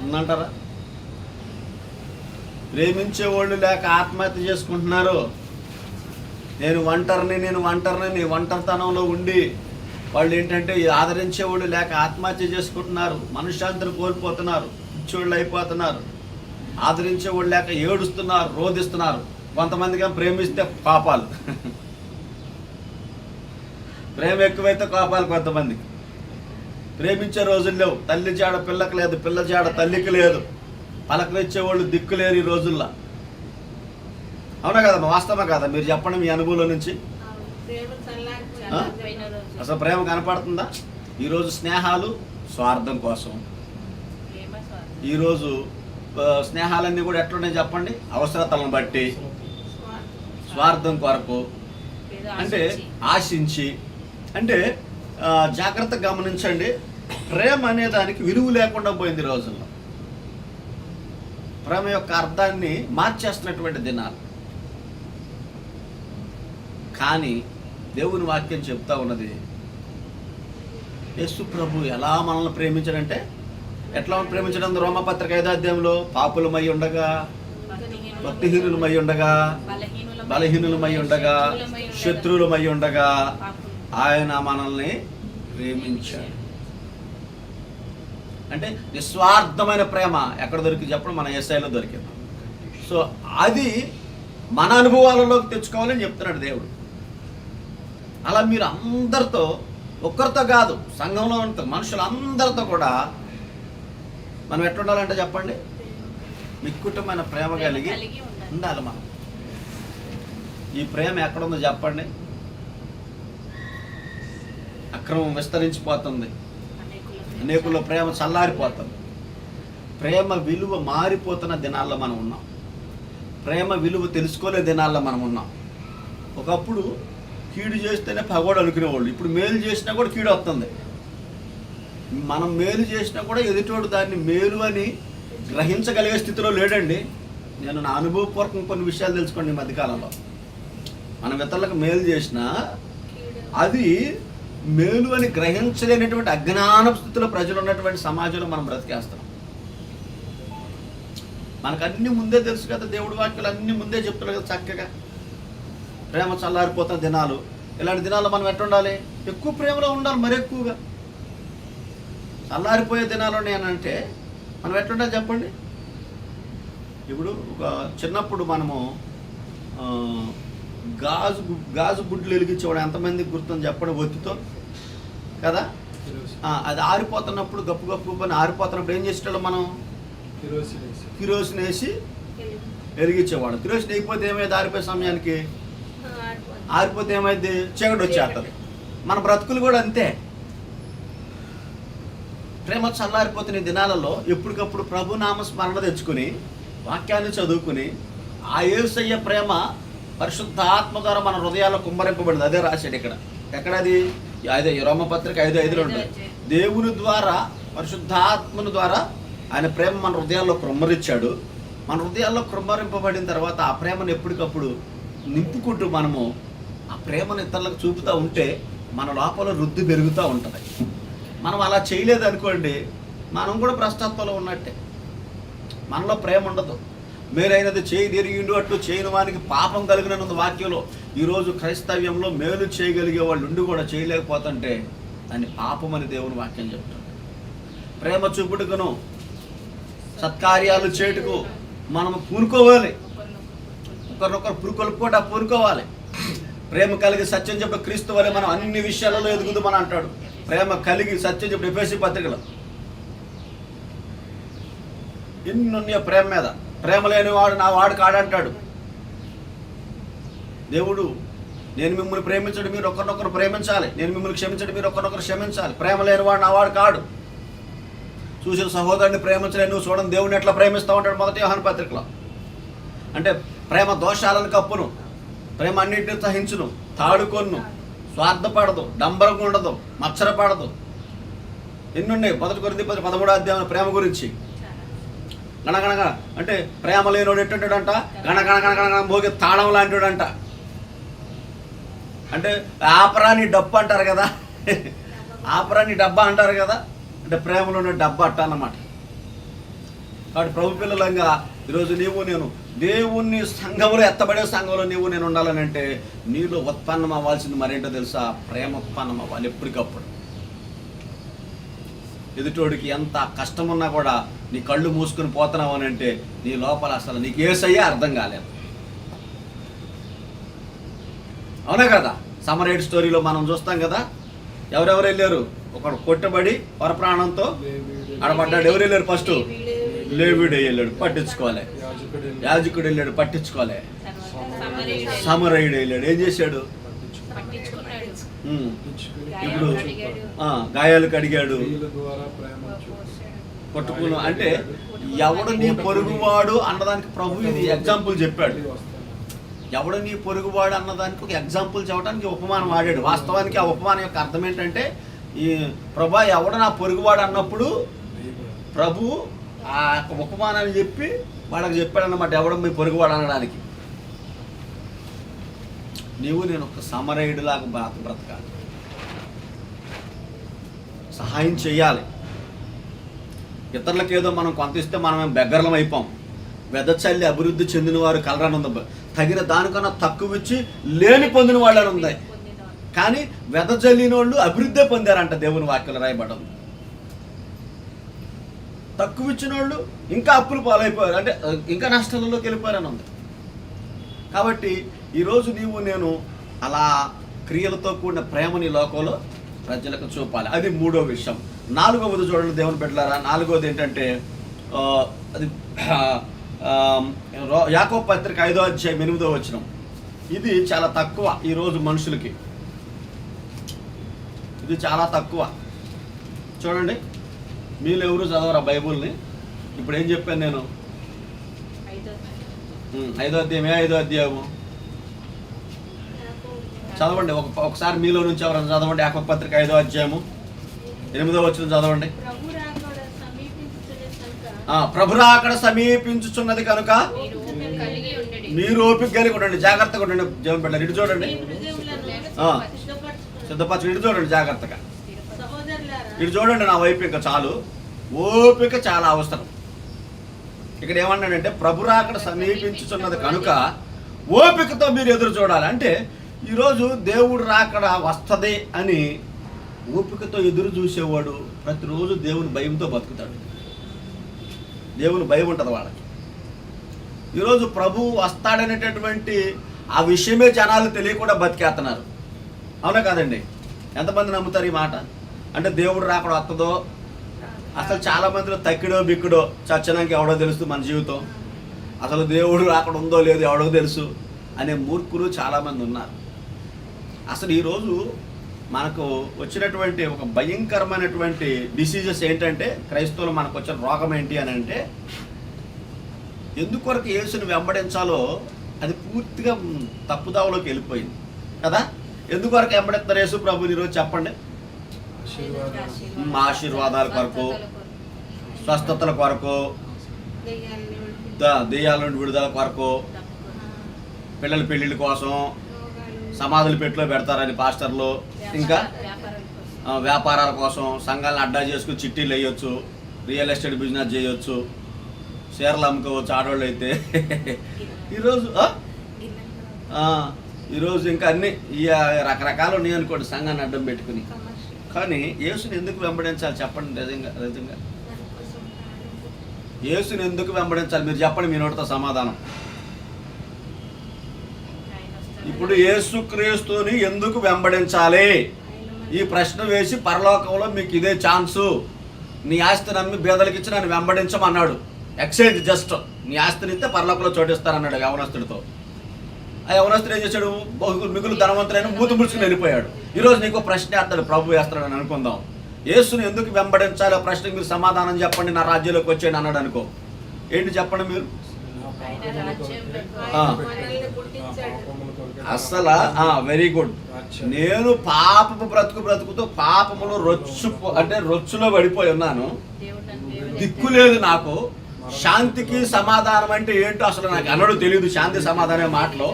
ఉందంటారా? ప్రేమించే వాళ్ళు లేక ఆత్మహత్య చేసుకుంటున్నారు. నేను ఒంటరిని ఒంటరితనంలో ఉండి వాళ్ళు ఏంటంటే ఆదరించేవాళ్ళు లేక ఆత్మహత్య చేసుకుంటున్నారు. మనశ్శాంతిని కోల్పోతున్నారు, పిచ్చోళ్ళు అయిపోతున్నారు. ఆదరించేవాళ్ళు లేక ఏడుస్తున్నారు, రోధిస్తున్నారు. కొంతమందిగా ప్రేమిస్తే పాపాలు, ప్రేమ ఎక్కువైతే కోపాలు. కొంతమందికి ప్రేమించే రోజులు లేవు. తల్లి జాడ పిల్లకి లేదు, పిల్ల జాడ తల్లికి లేదు. పలకరించేవాళ్ళు దిక్కు లేరు ఈ రోజుల్లో. అవునా కదా? వాస్తవమే కదా? మీరు చెప్పండి మీ అనుభవంలో నుంచి. అసలు ప్రేమ కనపడుతుందా? ఈరోజు స్నేహాలు స్వార్థం కోసం. ఈరోజు స్నేహాలన్నీ కూడా ఎట్లున్నాయి చెప్పండి? అవసరతలను బట్టి, స్వార్థం కొరకు, అంటే ఆశించి. అంటే జాగ్రత్తగా గమనించండి, ప్రేమ అనే దానికి విలువ లేకుండా పోయింది రోజుల్లో. ప్రేమ యొక్క అర్థాన్ని మార్చేస్తున్నటువంటి దినాలు. కానీ దేవుని వాక్యం చెప్తా ఉన్నది, యేసు ప్రభు ఎలా మనల్ని ప్రేమించాడంటే, ఎట్లా ప్రేమించడం? రోమపత్రిక 5వ అధ్యాయంలో పాపులమై ఉండగా, భక్తిహీనులమై ఉండగా, బలహీనులమై ఉండగా, శత్రువులమై ఉండగా ఆయన మనల్ని ప్రేమించాడు. అంటే నిస్వార్థమైన ప్రేమ ఎక్కడ దొరికింది చెప్పడం? మన యేసయ్యలో దొరికింది. సో అది మన అనుభవాలలోకి తెచ్చుకోవాలని చెప్తున్నాడు దేవుడు. అలా మీరు అందరితో, ఒక్కరితో కాదు, సంఘంలో ఉన్న మనుషులందరితో కూడా మనం ఎట్లుండాలంటే చెప్పండి, మిక్కుటమైన ప్రేమ కలిగి ఉండాలి మనం. ఈ ప్రేమ ఎక్కడుందో చెప్పండి? అక్రమం విస్తరించిపోతుంది, అనేకుల్లో ప్రేమ చల్లారిపోతుంది. ప్రేమ విలువ మారిపోతున్న దినాల్లో మనం ఉన్నాం. ప్రేమ విలువ తెలుసుకోలే దినాల్లో మనం ఉన్నాం. ఒకప్పుడు కీడు చేస్తేనే పగోడు అనుకునేవాళ్ళు, ఇప్పుడు మేలు చేసినా కూడా కీడు వస్తుంది. మనం మేలు చేసినా కూడా ఎదుటోడు దాన్ని మేలు అని గ్రహించగలిగే స్థితిలో లేడండి. నేను నా అనుభవపూర్వకం కొన్ని విషయాలు తెలుసుకోండి. ఈ మధ్యకాలంలో మనం ఇతరులకు మేలు చేసినా అది మేలు అని గ్రహించలేనటువంటి అజ్ఞాన స్థితిలో ప్రజలు ఉన్నటువంటి సమాజంలో మనం బ్రతికేస్తాం. మనకు అన్ని ముందే తెలుసు కదా, దేవుడి వాక్యాలు అన్ని ముందే చెప్తున్నారు కదా చక్కగా. ప్రేమ చల్లారిపోతున్న దినాలు, ఇలాంటి దినాల్లో మనం ఎట్లా ఉండాలి? ఎక్కువ ప్రేమలో ఉండాలి, మరి ఎక్కువగా. చల్లారిపోయే దినాలు నేనంటే మనం ఎట్లుండాలి చెప్పండి? ఇప్పుడు ఒక చిన్నప్పుడు మనము గాజు గుడ్లు వెలిగించేవాడు ఎంతమందికి గుర్తుంది చెప్పండి? ఒత్తితో కదా. అది ఆరిపోతున్నప్పుడు గప్పు పని ఆరిపోతున్నప్పుడు ఏం చేసేవాళ్ళం మనం? కిరోసిన్ వేసి వెలిగించేవాడు. కిరోసిన్ అయిపోతే ఏమైంది? ఆరిపోయే సమయానికి ఆరిపోతే ఏమైంది? చీకటి వచ్చేస్తుంది. మన బ్రతుకులు కూడా అంతే. ప్రేమ చల్లారిపోతున్న దినాలలో ఎప్పటికప్పుడు ప్రభునామ స్మరణ తెచ్చుకుని వాక్యాన్ని చదువుకుని ఆ యేసయ్య ప్రేమ పరిశుద్ధాత్మ ద్వారా మన హృదయాల్లో కుమ్మరింపబడింది. అదే రాశాడు ఇక్కడ. ఎక్కడది? అదే రోమపత్రిక 5:5 ఉంటుంది. దేవుని ద్వారా, పరిశుద్ధాత్మను ద్వారా ఆయన ప్రేమ మన హృదయాల్లో కృమ్మరించాడు. మన హృదయాల్లో కృమ్మరింపబడిన తర్వాత ఆ ప్రేమను ఎప్పటికప్పుడు నింపుకుంటూ మనము ఆ ప్రేమను ఇతరులకు చూపుతూ ఉంటే మన లోపల వృద్ధి పెరుగుతూ ఉంటుంది. మనం అలా చేయలేదు అనుకోండి, మనం కూడా భ్రష్టత్వంలో ఉన్నట్టే. మనలో ప్రేమ ఉండదు. మేలైనది చేయి తిరిగిండు అట్లు చేయని వానికి పాపం కలిగినది వాక్యంలో. ఈరోజు క్రైస్తవ్యంలో మేలు చేయగలిగే వాళ్ళు ఉండి కూడా చేయలేకపోతుంటే దాన్ని పాపం అని దేవుని వాక్యం చెప్తుంది. ప్రేమ చూపుటకును సత్కార్యాలు చేటుకు మనం పూనుకోవాలి. ఒకరినొకరు పూనుకోవాలి. ప్రేమ కలిగి సత్యం చెప్పే క్రీస్తు వలె మనం అన్ని విషయాలలో ఎదుగుదామని అంటాడు. ప్రేమ కలిగి సత్యం చెప్పే ఎఫెసీ పత్రికలో ఎన్నున్నాయో ప్రేమ మీద. ప్రేమ లేనివాడు నా వాడు కాడంటాడు దేవుడు. నేను మిమ్మల్ని ప్రేమించడం, మీరు ఒకరినొకరు ప్రేమించాలి. నేను మిమ్మల్ని క్షమించడం, మీరు ఒకరినొకరు క్షమించాలి. ప్రేమ లేనివాడు నా వాడు కాడు. చూసిన సహోదరుని ప్రేమించలేని నువ్వు చూడండి దేవుడిని ఎట్లా ప్రేమిస్తూ ఉంటాడు 1 యోహాను పత్రికలో. అంటే ప్రేమ దోషాలను కప్పును, ప్రేమ అన్నింటినీ సహించును, తాడుకొన్ను, స్వార్థపడదు, డంబరంగా ఉండదు, మచ్చరపడదు. ఎన్నున్నాయి 1 కొరింథీ 13వ అధ్యాయం ప్రేమ గురించి. గణగణగణ అంటే ప్రేమ లేనోడు ఎట్టుంటాడంట? గణగణగణగణ మోగే తాళం లాంటివాడంట. అంటే ఆపరాని డబ్బు అంటారు కదా, ఆపరాని డబ్బా అంటారు కదా. అంటే ప్రేమలో ఉన్న డబ్బా అట్ట అన్నమాట. కాబట్టి ప్రభు పిల్లలంగా ఈరోజు నీవు నేను దేవుణ్ణి సంఘంలో ఎత్తబడే సంఘంలో నీవు నేను ఉండాలని అంటే నీలో ఉత్పన్నం అవ్వాల్సింది మరేంటో తెలుసా? ప్రేమ ఉత్పన్నం అవ్వాలి ఎప్పటికప్పుడు. ఎదుటోడికి ఎంత కష్టం ఉన్నా కూడా నీ కళ్ళు మూసుకొని పోతున్నావు అని అంటే నీ లోపల అసలు నీకు యేసయ్యే అర్థం కాలేదు. అవునా కదా? సమరేట్ స్టోరీలో మనం చూస్తాం కదా, ఎవరెవరు వెళ్ళారు? ఒకడు కొట్టబడి పరప్రాణంతో ఆడబడ్డాడు. ఎవరు వెళ్ళారు? ఫస్ట్ లేవీడు వెళ్ళాడు, పట్టించుకోవాలి. యాజకుడు వెళ్ళాడు, పట్టించుకోవాలి. సమరయుడు వెళ్ళాడు, ఏం చేశాడు? ఇప్పుడు గాయాలు కడిగాడు, కొట్టుకును. అంటే ఎవడు నీ పొరుగువాడు అన్నదానికి ప్రభు ఇది ఎగ్జాంపుల్ చెప్పాడు. ఎవడు నీ పొరుగువాడు అన్నదానికి ఒక ఎగ్జాంపుల్ చెప్పడానికి ఉపమానం వాడాడు. వాస్తవానికి ఆ ఉపమానం యొక్క అర్థం ఏంటంటే, ఈ ప్రభా ఎవడు నా పొరుగువాడు అన్నప్పుడు ప్రభు ఆ ఉపమానాన్ని చెప్పి వాళ్ళకి చెప్పాడన్నమాట, ఎవడు మీ పొరుగువాడు అనడానికి. నీవు నేను ఒక సమరయుడిలాగా బ్రతకాలి, సహాయం చేయాలి. ఇతరులకు ఏదో మనం కొంత ఇస్తే మనం బెగ్గరలం అయిపోం. వెదచల్లి అభివృద్ధి చెందిన వారు కలరానుంది, తగిన దానికన్నా తక్కువ ఇచ్చి లేని పొందిన వాళ్ళని ఉంది. కానీ వెదజల్లిన వాళ్ళు అభివృద్ధి పొందారంట దేవుని వాక్యంలో రాయబడ్డం. తక్కువ ఇచ్చిన వాళ్ళు ఇంకా అప్పులు పాలైపోయారు, అంటే ఇంకా నష్టాలలోకి వెళ్ళిపోయారని ఉంది. కాబట్టి ఈరోజు నీవు నేను అలా క్రియలతో కూడిన ప్రేమని లోకంలో ప్రజలకు చూపాలి. అది 3వ విషయం. 4వది చూడండి దేవుని బిడ్డలారా. 4వది ఏంటంటే అది యాకోబు పత్రిక 5వ అధ్యాయం 8వ వచనం. ఇది చాలా తక్కువ ఈరోజు మనుషులకి, ఇది చాలా తక్కువ. చూడండి, మీరు ఎవరు చదవరా బైబుల్ని? ఇప్పుడు ఏం చెప్పాను నేను? 5వ అధ్యాయం. 5వ అధ్యాయము చదవండి ఒకసారి. మీలో నుంచి ఎవరైనా చదవండి. యాకోబు పత్రిక 5వ అధ్యాయము 8వ వచనం చదవండి. ప్రభు రాకడ సమీపించుచున్నది కనుక మీరు ఓపిక కలిగి ఉండండి, జాగ్రత్తగా ఉండండి. దేవుని బిడ్డలారా ఇటు చూడండి, సిద్ధపరచు. ఇటు చూడండి జాగ్రత్తగా, ఇటు చూడండి నా వైపు. ఇంకా చాలు, ఓపిక చాలా అవసరం. ఇక్కడ ఏమన్నాడంటే ప్రభు రాకడ సమీపించుచున్నది కనుక ఓపికతో మీరు ఎదురు చూడాలి. అంటే ఈరోజు దేవుడు రాకడ వస్తుంది అని ఓపికతో ఎదురు చూసేవాడు ప్రతిరోజు దేవుని భయంతో బతుకుతాడు. దేవుని భయం ఉంటుంది వాళ్ళకి. ఈరోజు ప్రభు వస్తాడనేటటువంటి ఆ విషయమే జనాలు తెలియకుండా బతికేస్తున్నారు. అవునా కాదండి? ఎంతమంది నమ్ముతారు ఈ మాట? అంటే దేవుడు రాకడ వస్తుందో, అసలు చాలా మందిలో తక్కిడో బిక్కుడో చచ్చనానికి ఎవడో తెలుసు మన జీవితం. అసలు దేవుడు రాకడ ఉందో లేదో ఎవడో తెలుసు అనే మూర్ఖులు చాలామంది ఉన్నారు. అసలు ఈరోజు మనకు వచ్చినటువంటి ఒక భయంకరమైనటువంటి డిసీజెస్ ఏంటంటే, క్రైస్తవులు మనకు వచ్చిన రోగం ఏంటి అని అంటే, ఎందుకొరకు యేసుని వెంబడించాలో అది పూర్తిగా తప్పుదావలోకి వెళ్ళిపోయింది కదా. ఎందుకొరకు వెంబడిస్తారు యేసు ప్రభుని ఈరోజు చెప్పండి? మా ఆశీర్వాదాల కొరకు, స్వస్థతల కొరకు, దెయ్యాల నుండి విడుదల కొరకు, పిల్లల పెళ్ళిళ్ళ కోసం, సమాధుల పెట్టిలో పెడతారని పాస్టర్లు, ఇంకా వ్యాపారాల కోసం సంఘాలను అడ్డా చేసుకుని చిట్టీలు వేయొచ్చు, రియల్ ఎస్టేట్ బిజినెస్ చేయొచ్చు, షేర్లు అమ్ముకోవచ్చు ఆడవాళ్ళు అయితే. ఈరోజు ఇంకా అన్ని ఈ రకరకాలు ఉన్నాయి అనుకోండి సంఘాన్ని అడ్డం పెట్టుకుని. కానీ యేసుని ఎందుకు వెంబడించాలి చెప్పండి? నిజంగా యేసుని ఎందుకు వెంబడించాలి మీరు చెప్పండి, మీ నోటితో సమాధానం. ఇప్పుడు యేసుక్రీస్తుని ఎందుకు వెంబడించాలి ఈ ప్రశ్న వేసి, పరలోకంలో మీకు ఇదే ఛాన్సు, నీ ఆస్తిని అమ్మి బేదలకు ఇచ్చి నన్ను వెంబడించమన్నాడు. ఎక్స్చేంజ్ జస్ట్ నీ ఆస్తిని ఇస్తే పరలోకంలో చోటిస్తానన్నాడు యవనస్తుడితో. ఆ యవనస్తుడు ఏం చేశాడు? మిగులు ధనవంతుడైన మూతి ముడుచుకుని వెళ్ళిపోయాడు. ఈరోజు నీకు ప్రశ్న వేస్తాడు, ప్రభు వేస్తాడని అనుకుందాం. యేసుని ఎందుకు వెంబడించాలి ఆ ప్రశ్నకు మీరు సమాధానం చెప్పండి, నా రాజ్యంలోకి వచ్చేయండి అన్నాడు అనుకో. ఏంటి చెప్పండి మీరు? అసలు వెరీ గుడ్. నేను పాపపు బ్రతుకుతూ పాపములో రొచ్చులో పడిపోయి ఉన్నాను, దిక్కు లేదు నాకు. శాంతికి సమాధానం అంటే ఏంటో అసలు నాకు అన్నడు తెలియదు. శాంతి సమాధానం మాటలో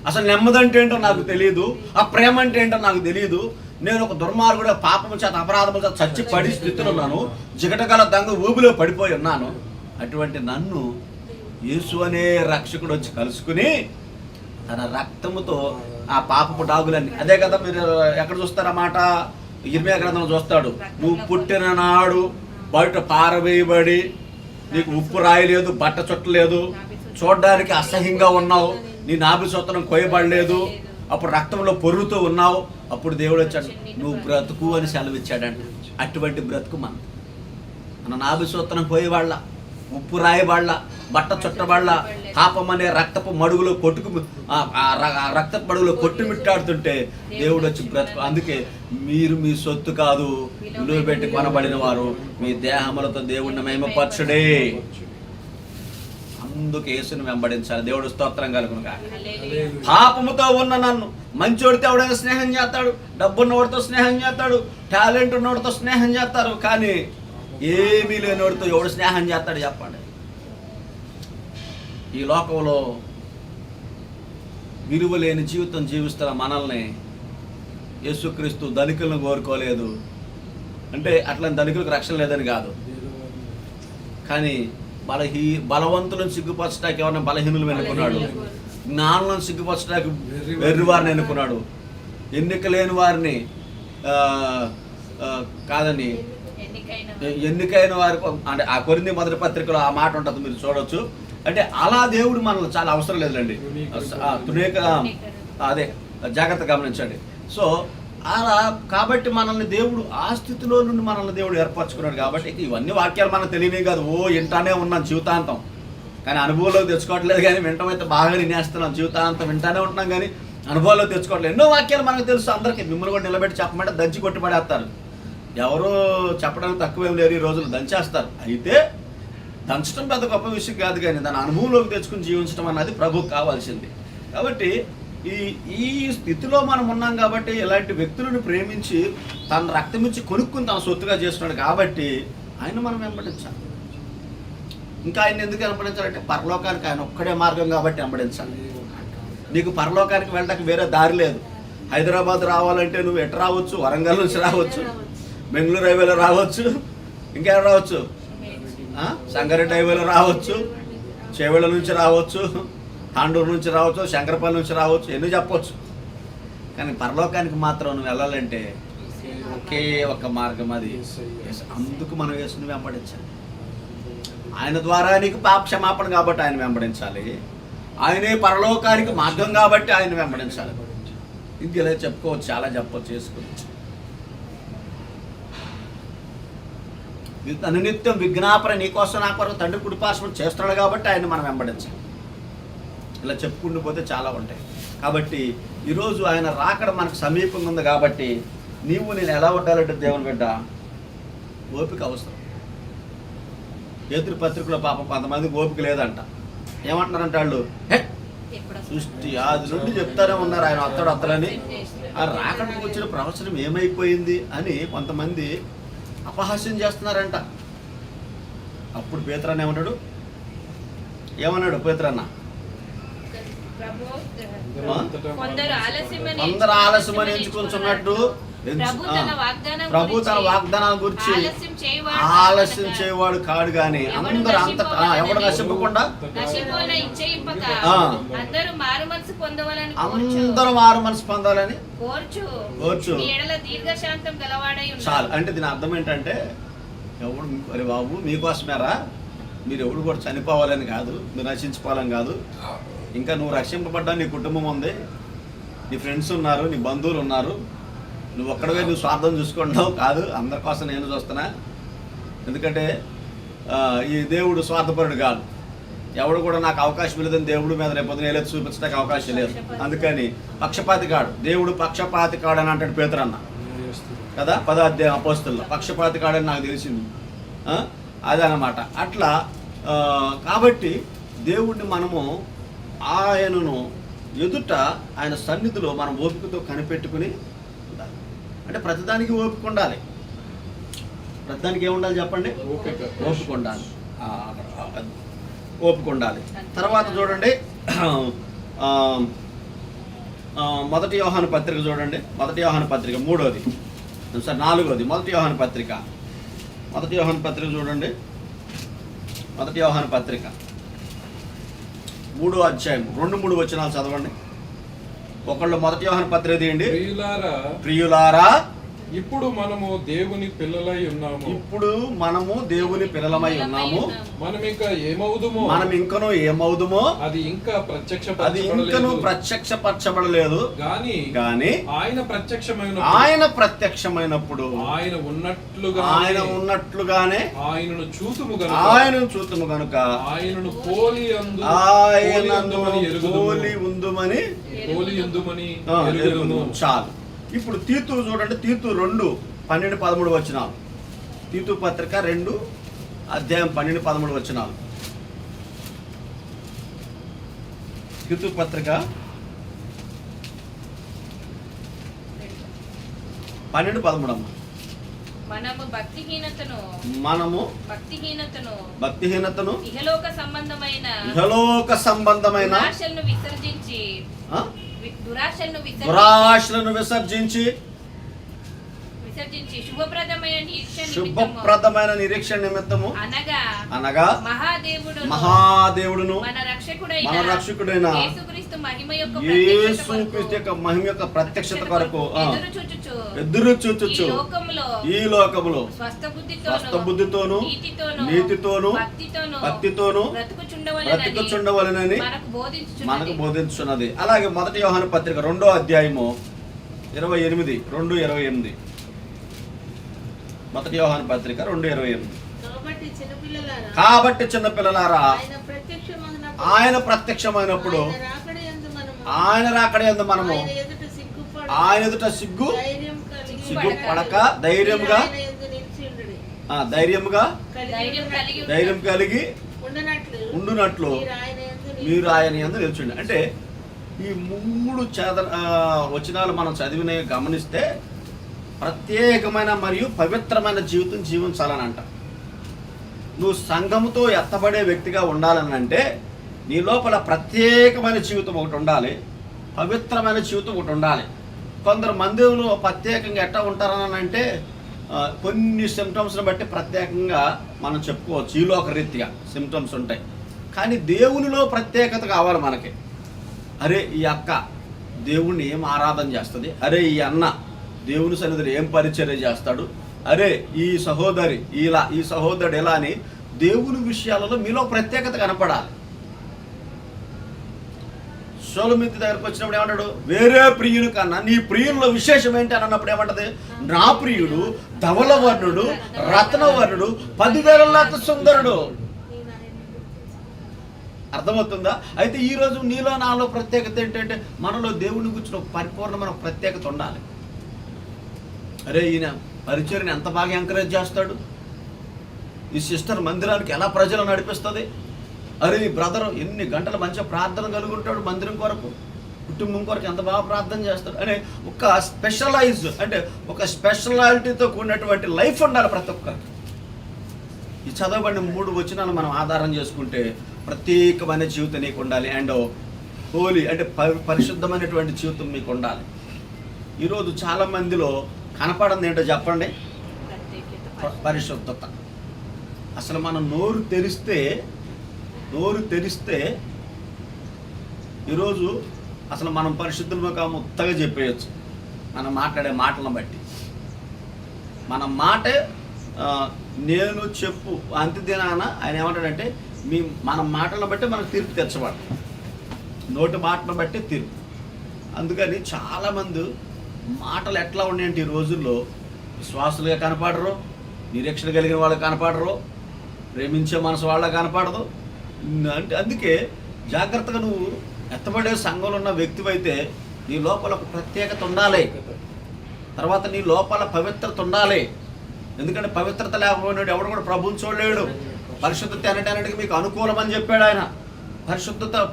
అసలు నెమ్మది అంటే ఏంటో నాకు తెలియదు, ఆ ప్రేమ అంటే ఏంటో నాకు తెలియదు. నేను ఒక దుర్మార్గుడు, పాపము చేత అపరాధము చేత చచ్చి పడి స్థితిలో ఉన్నాను, జిగటగల దంగ ఊబిలో పడిపోయి ఉన్నాను. అటువంటి నన్ను యేసు అనే రక్షకుడు వచ్చి కలుసుకుని తన రక్తముతో ఆ పాపపు డాగులన్నీ, అదే కదా మీరు ఎక్కడ చూస్తారన్నమాట, ఇర్మియా గ్రంథంలో చూస్తాడు. నువ్వు పుట్టిన నాడు బయట పారవేయబడి నీకు ఉప్పు రాయలేదు, బట్ట చుట్టలేదు, చూడడానికి అసహ్యంగా ఉన్నావు, నీ నాభి సొత్తనం కొయ్యబడలేదు, అప్పుడు రక్తంలో పొరుగుతూ ఉన్నావు. అప్పుడు దేవుడు వచ్చాడు, నువ్వు బ్రతుకు అని సెలవిచ్చాడంట. అటువంటి బ్రతుకు మన నాభి సొత్తనం కొయ్యబడల, ఉప్పు రాయబడల, బట్ట చుట్టబడల, పాపం అనే రక్తపు మడుగులో రక్తపు మడుగులో కొట్టుమిట్టాడుతుంటే దేవుడు వచ్చి బ్రతుకు. అందుకే మీరు మీ సొత్తు కాదు, విలువ పెట్టి కొనబడిన వారు, మీ దేహములతో దేవుడిని మహిమపరచుడే. అందుకు యేసుని వెంబడించాలి. దేవుడు స్తోత్రం కలుగును కాక. పాపముతో ఉన్న నన్ను, మంచోడితో ఎవడైనా స్నేహం చేస్తాడు, డబ్బున్నవాడితో స్నేహం చేస్తాడు, టాలెంట్ ఉన్నవాడితో స్నేహం చేస్తారు, కానీ ఏమీ లేనివాడితో ఎవడు స్నేహం చేస్తాడు చెప్పండి? ఈ లోకంలో విలువ లేని జీవితం జీవిస్తున్న మనల్ని యేసుక్రీస్తు ధనికులను కోరుకోలేదు. అంటే అట్లా ధనికులకు రక్షణ లేదని కాదు, కానీ బలవంతులను సిగ్గుపరచడానికి ఎవరైనా బలహీనులు ఎన్నుకున్నాడు, జ్ఞానులను సిగ్గుపరచడానికి వెర్రివారిని ఎన్నుకున్నాడు, ఎన్నిక లేని వారిని కాదని ఎన్నికైన వారికి. అంటే ఆ కొరింథీ మొదటి పత్రికలో ఆ మాట ఉంటుంది, మీరు చూడవచ్చు. అంటే అలా దేవుడు మనల్ని చాలా అవసరం లేదండి, అదే జాగ్రత్త గమనించండి. సో అలా కాబట్టి మనల్ని దేవుడు ఆ స్థితిలో నుండి మనల్ని దేవుడు ఏర్పరచుకున్నాడు. కాబట్టి ఇవన్నీ వాక్యాలు మనకు తెలియనే కాదు, వింటానే ఉన్నాం జీవితాంతం, కానీ అనుభవంలోకి తెచ్చుకోవట్లేదు. కానీ వింటమైతే బాగా వినేస్తున్నాం, జీవితాంతం వింటానే ఉంటున్నాం, కానీ అనుభవంలో తెచ్చుకోవట్లేదు. ఎన్నో వాక్యాలు మనకు తెలుసు అందరికీ. మిమ్మల్ని కూడా నిలబెట్టి చెప్పమంటే దంచి కొట్టుబడేస్తారు. ఎవరో చెప్పడానికి తక్కువేం లేరు, ఈ రోజులు దంచేస్తారు. అయితే దంచడం పెద్ద గొప్ప విషయం కాదు, కానీ దాని అనుభవంలోకి తెచ్చుకుని జీవించడం అన్నది ప్రభువుకు కావాల్సింది. కాబట్టి ఈ స్థితిలో మనం ఉన్నాం కాబట్టి ఇలాంటి వ్యక్తులను ప్రేమించి తన రక్తం ఇచ్చి కొనుక్కుని తన సొత్తుగా చేస్తున్నాడు. కాబట్టి ఆయన మనం వెంబడించాలి. ఇంకా ఆయన ఎందుకు వెంబడించాలంటే పరలోకానికి ఆయన ఒక్కడే మార్గం కాబట్టి వెంబడించాలి. నీకు పరలోకానికి వెళ్ళడానికి వేరే దారి లేదు. హైదరాబాద్ రావాలంటే నువ్వు ఎటు రావచ్చు? వరంగల్ నుంచి రావచ్చు, బెంగళూరు హైవేలో రావచ్చు, ఇంకేం రావచ్చు, సంగారెడ్డి హైవేలో రావచ్చు, చేవెళ్ళ నుంచి రావచ్చు, తాండూరు నుంచి రావచ్చు, శంకరపల్లి నుంచి రావచ్చు, ఎన్ని చెప్పవచ్చు. కానీ పరలోకానికి మాత్రం నువ్వు వెళ్ళాలంటే ఒకే ఒక మార్గం, అది. అందుకు మనం యేసుని వెంబడించాలి. ఆయన ద్వారా నీకు పాప క్షమాపణ కాబట్టి ఆయన వెంబడించాలి. ఆయనే పరలోకానికి మార్గం కాబట్టి ఆయన వెంబడించాలి. ఇది ఇలా చెప్పుకోవచ్చు, చాలా చెప్పవచ్చు, చేసుకోవచ్చు. అనునిత్యం విజ్ఞాపన నీకోసం నా కొరకు తండ్రి కుడిపార్శ్వం చేస్తున్నాడు కాబట్టి ఆయన మనం వెంబడించాలి. ఇలా చెప్పుకుంటూ పోతే చాలా ఉంటాయి. కాబట్టి ఈరోజు ఆయన రాకడ మనకు సమీపంగా ఉంది కాబట్టి నీవు నేను ఎలా ఉండాలంటే దేవుని బిడ్డ ఓపిక అవసరం. పేతురు పత్రికలో పాపం కొంతమందికి ఓపిక లేదంట. ఏమంటున్నారంటే వాళ్ళు సృష్టి ఆది నుండి చెప్తానే ఉన్నారు ఆయన వస్తాడని. ఆ రాకడకు వచ్చిన ప్రవచనం ఏమైపోయింది అని కొంతమంది అపహాస్యం చేస్తున్నారంట. అప్పుడు పేతురన్న ఏమన్నాడు పేతురన్న? కొందరు ఆలస్యమని ఎంచుకుంటున్నట్టు ప్రభు తన వాగ్దానాల గురించి ఆలస్యం చేయవాడు కాడు గాని అందరూ ఎవడు నశింపకుండా అందరూ మారు మనసు పొందాలని కోర్చు. చాలు. అంటే దీని అర్థం ఏంటంటే ఎవడు అరే బాబు మీకోసమేరా, మీరు ఎవడు కూడా చనిపోవాలని కాదు, మీరు నశించుకోవాలని కాదు. ఇంకా నువ్వు రక్షింపబడ్డా, నీ కుటుంబం ఉంది, నీ ఫ్రెండ్స్ ఉన్నారు, నీ బంధువులు ఉన్నారు, నువ్వు ఒక్కడవే నువ్వు స్వార్థం చూసుకుంటున్నావు కాదు, అందరి కోసం నేను చూస్తున్నా. ఎందుకంటే ఈ దేవుడు స్వార్థపరుడు కాదు. ఎవడు కూడా నాకు అవకాశం లేదని దేవుడి మీద రేపు నేలెత్తి చూపించడానికి అవకాశం లేదు. అందుకని పక్షపాతి కాడు, దేవుడు పక్షపాతి కాడు అని అంటాడు పేతురన్న కదా 10వ అధ్యాయం అపోస్తలులో. పక్షపాతి కాడని నాకు తెలిసింది అదనమాట. అట్లా కాబట్టి దేవుడిని మనము ఆయనను ఎదుట ఆయన సన్నిధిలో మనం ఓపికతో కనిపెట్టుకుని ఉండాలి. అంటే ప్రతిదానికి ఓపిక ఉండాలి. ప్రతిదానికి ఏముండాలి చెప్పండి? ఓపిక ఉండాలి. ఓపిక ఉండాలి. తర్వాత చూడండి 1 యోహాను పత్రిక చూడండి. 1 యోహాను పత్రిక 3వది 4వది 1 యోహాను పత్రిక 1 యోహాను పత్రిక చూడండి. 1 యోహాను పత్రిక 3వ అధ్యాయం 2-3 వచనాలు చదవండి. ఒకళ్ళు 1 యోహాను పత్రిక తీయండి. ప్రియులారా ఇప్పుడు మనము దేవుని పిల్లలై ఉన్నాము. మనం ఇంకనూ ఏమవుదుమో అది ఇంకా ప్రత్యక్షపరచబడలేదు గాని ఆయన ప్రత్యక్షమైనప్పుడు ఆయన ఉన్నట్లుగానే ఆయనను చూతుము గనుక ఆయనను పోలి ఉందుమని చాలు. ఇప్పుడు తీతు చూడండి. తీతు 2:12-13 వచనాలు. తీతు పత్రిక 2 అధ్యాయం 12-13 వచనాలు. తీతు పత్రిక 12-13 అమ్మ. మనము భక్తిహీనతను ఇహలోక సంబంధమైన దురాశలను విసర్జించి శుభప్రదమైన నిరీక్షణ నిమిత్తము అనగా మహాదేవుడును మన రక్షకుడైన యేసుక్రీస్తు యొక్క మహిమ యొక్క ప్రత్యక్షత కొరకు ఎదురు చూచుచు ఈ లోకములో స్వస్థ బుద్ధితోను నీతితోను భక్తితోను బ్రతుకుచుండవలెనని మనకు బోధించున్నది. అలాగే 1 యోహాను పత్రిక 2వ అధ్యాయము 28 2:28. 1 యోహాను పత్రిక 2:28. కాబట్టి చిన్నపిల్లలారా ఆయన ప్రత్యక్షమైనప్పుడు ఆయన రాకడయందు మనము ఆయన ఎదుట సిగ్గు పడక ధైర్యం కలిగి ఉండునట్లు మీరు ఆయన యందు నిలిచిండి. అంటే ఈ 3 వచనాలు మనం చదివిన గమనిస్తే ప్రత్యేకమైన మరియు పవిత్రమైన జీవితం జీవించాలని అంట. నువ్వు సంఘముతో ఎత్తబడే వ్యక్తిగా ఉండాలని అంటే నీ లోపల ప్రత్యేకమైన జీవితం ఒకటి ఉండాలి, పవిత్రమైన జీవితం ఒకటి ఉండాలి. కొందరు మందిలో ప్రత్యేకంగా ఎట్లా ఉంటారని అంటే కొన్ని సిమ్టమ్స్ని బట్టి ప్రత్యేకంగా మనం చెప్పుకోవచ్చు. ఈలో ఒక రీతిగా సిమ్టమ్స్ ఉంటాయి. కానీ దేవునిలో ప్రత్యేకత కావాలి మనకి. అరే ఈ అక్క దేవుణ్ణి ఏం ఆరాధన చేస్తుంది, అరే ఈ అన్న దేవుని సన్నిధిలో ఏం పరిచర్య చేస్తాడు, అరే ఈ సహోదరి ఈ సహోదరుడు ఎలా అని దేవుని విషయాలలో మీలో ప్రత్యేకత కనపడాలి. సొలొమోను దగ్గరకు వచ్చినప్పుడు ఏమంటాడు? వేరే ప్రియుని కన్నా నీ ప్రియుల్లో విశేషం ఏంటి అని అన్నప్పుడు ఏమంటది? నా ప్రియుడు ధవలవర్ణుడు రత్నవర్ణుడు 10,000 సుందరుడు. అర్థమవుతుందా? అయితే ఈరోజు నీలో నాలో ప్రత్యేకత ఏంటంటే మనలో దేవుని గురించి పరిపూర్ణమైన ప్రత్యేకత ఉండాలి. అరే ఈయన పరిచర్ని ఎంత బాగా ఎంకరేజ్ చేస్తాడు, ఈ సిస్టర్ మందిరానికి ఎలా ప్రజలు నడిపిస్తుంది, అరే ఈ బ్రదర్ ఎన్ని గంటలు మంచిగా ప్రార్థన కలుగుంటాడు, మందిరం కొరకు కుటుంబం కొరకు ఎంత బాగా ప్రార్థన చేస్తాడు అనే ఒక స్పెషలైజ్ అంటే ఒక స్పెషాలిటీతో కూడినటువంటి లైఫ్ ఉండాలి ప్రతి ఒక్కరికి. ఈ చదవబడిన 3 వచనాలు మనం ఆధారం చేసుకుంటే ప్రత్యేకమైన జీవితం నీకు ఉండాలి. అండ్ హోలీ అంటే పరిశుద్ధమైనటువంటి జీవితం మీకు ఉండాలి. ఈరోజు చాలా మందిలో కనపడింది ఏంటో చెప్పండి, పరిశుద్ధత. అసలు మనం నోరు తెరిస్తే ఈరోజు అసలు మనం పరిశుద్ధులుగా ముత్తగా చెప్పేయచ్చు. మనం మాట్లాడే మాటలను బట్టి మన మాటే నేను చెప్పు అంత్యదినాన ఆయన ఏమంటాడంటే మన మాటలను బట్టి మనకు తీర్పు తెచ్చబడు, నోటి మాటను బట్టి తీర్పు. అందుకని చాలామంది మాటలు ఎట్లా ఉన్నాయంటే ఈ రోజుల్లో విశ్వాసులుగా కనపడరు, నిరీక్షణ కలిగిన వాళ్ళు కనపడరు, ప్రేమించే మనసు వాళ్ళ కనపడదు. అంటే అందుకే జాగ్రత్తగా నువ్వు ఎత్తబడే సంఘంలో ఉన్న వ్యక్తివైతే నీ లోపల ఒక ప్రత్యేకత ఉండాలి, తర్వాత నీ లోపల పవిత్రత ఉండాలి. ఎందుకంటే పవిత్రత లేకపోయినాడు ఎవడు కూడా ప్రభువుని చూడలేడు. పరిశుద్ధత అనడానికి మీకు అనుకూలం అని చెప్పాడు ఆయన.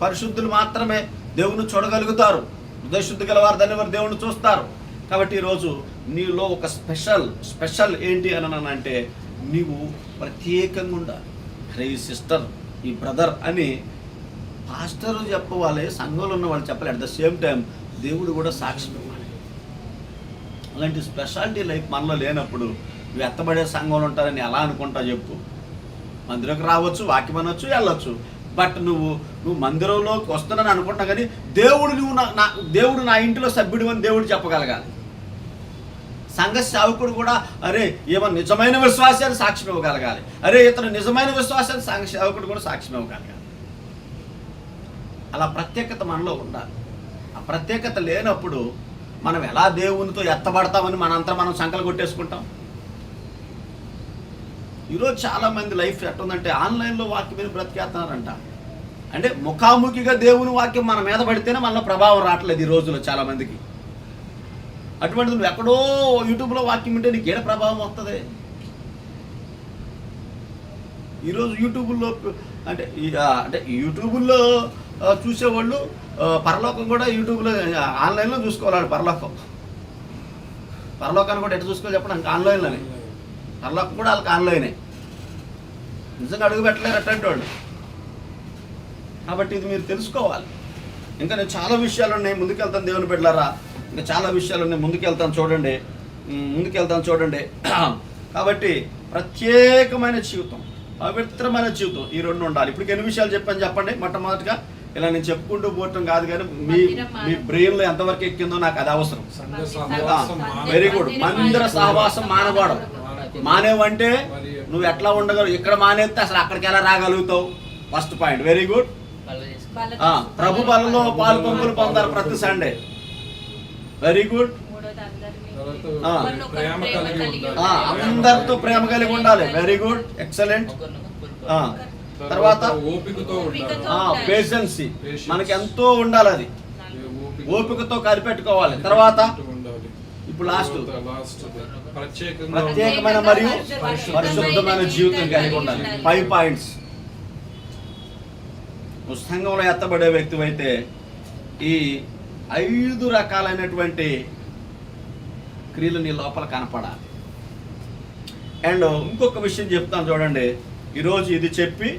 పరిశుద్ధులు మాత్రమే దేవుని చూడగలుగుతారు, హృదయశుద్ధి గలవారు దాన్ని వారు దేవుని చూస్తారు. కాబట్టి ఈరోజు నీలో ఒక స్పెషల్ ఏంటి అని అంటే నీవు ప్రత్యేకంగా ఉండాలి. అరే ఈ సిస్టర్ ఈ బ్రదర్ అని పాస్టర్ చెప్పవాలి, సంఘంలో ఉన్న వాళ్ళు చెప్పాలి. అట్ ద సేమ్ టైం దేవుడు కూడా సాక్ష్యం ఇవ్వాలి. అలాంటి స్పెషాలిటీ లైఫ్ మనలో లేనప్పుడు నువ్వు ఎత్తబడే సంఘంలో ఉంటారని ఎలా అనుకుంటావు చెప్పు? మందిరంకి రావచ్చు, వాక్యం అనొచ్చు, వెళ్ళొచ్చు, బట్ నువ్వు మందిరంలోకి వస్తున్నాను అనుకుంటున్నావు కానీ దేవుడు నా ఇంటిలో సభ్యుడు అని దేవుడు చెప్పగలగాలి. సంఘ సేవకుడు కూడా అరే ఏమో నిజమైన విశ్వాసాన్ని సాక్ష్యం ఇవ్వగలగాలి. అరే ఇతను నిజమైన విశ్వాసాన్ని సంఘ సేవకుడు కూడా సాక్ష్యం ఇవ్వగలగాలి. అలా ప్రత్యేకత మనలో ఉండాలి. ఆ ప్రత్యేకత లేనప్పుడు మనం ఎలా దేవునితో ఎత్తబడతామని మనం సంకలు కొట్టేసుకుంటాం. ఈరోజు చాలామంది లైఫ్ ఎట్టుందంటే ఆన్లైన్లో వాక్యం మీద బ్రతికేస్తున్నారంట. అంటే ముఖాముఖిగా దేవుని వాక్యం మన మీద పడితేనే మనలో ప్రభావం రావట్లేదు ఈ రోజులో చాలామందికి. అటువంటిది నువ్వు ఎక్కడో యూట్యూబ్లో వాక్యం ఉంటే నీకు ఏడ ప్రభావం వస్తుంది? ఈరోజు యూట్యూబ్లో అంటే యూట్యూబ్లో చూసేవాళ్ళు పరలోకం కూడా యూట్యూబ్లో ఆన్లైన్లో చూసుకోవాలి. పరలోకాన్ని కూడా ఎట్లా చూసుకోవాలి చెప్పండి, ఆన్లైన్లోనే. పరలోకం కూడా వాళ్ళకి ఆన్లైనే. నిజంగా అడుగు పెట్టలేరు అట్లాంటి వాళ్ళు. కాబట్టి ఇది మీరు తెలుసుకోవాలి. ఇంకా నేను చాలా విషయాలు ఉన్నాయి, ముందుకెళ్తాను దేవుని బిడ్డలారా. ఇంకా చాలా విషయాలు ఉన్నాయి, ముందుకెళ్తాను చూడండి. కాబట్టి ప్రత్యేకమైన జీవితం, పవిత్రమైన జీవితం ఈ రెండు ఉండాలి. ఇప్పుడు ఎన్ని విషయాలు చెప్పండి. మొట్టమొదటిగా ఇలా నేను చెప్పుకుంటూ పోవటం కాదు కానీ మీ బ్రెయిన్లో ఎంతవరకు ఎక్కిందో నాకు అది అవసరం. Very good. మందిర సహవాసం మానేవంటే నువ్వు ఎట్లా ఉండగలవు? ఇక్కడ మానేస్తే అసలు అక్కడికి ఎలా రాగలుగుతావు? First point. Very good. ప్రభు బలలో పాలు పంపులు పొందాలి ప్రతి సండే. Very good. అందరితో ప్రేమ కలిగి ఉండాలి. Very good, excellent. తర్వాత పేషెన్సీ మనకి ఎంతో ఉండాలి, అది ఓపికతో కనిపెట్టుకోవాలి. తర్వాత ఇప్పుడు లాస్ట్ ప్రత్యేకమైన మరియు పరిశుద్ధమైన జీవితం కలిగి ఉండాలి. 5 పాయింట్స్. సంఘంలో ఎత్తబడే వ్యక్తి అయితే ఈ 5 రకాలైనటువంటి క్రియలు నీ లోపల కనపడాలి. అండ్ ఇంకొక విషయం చెప్తాను చూడండి. ఈరోజు ఇది చెప్పి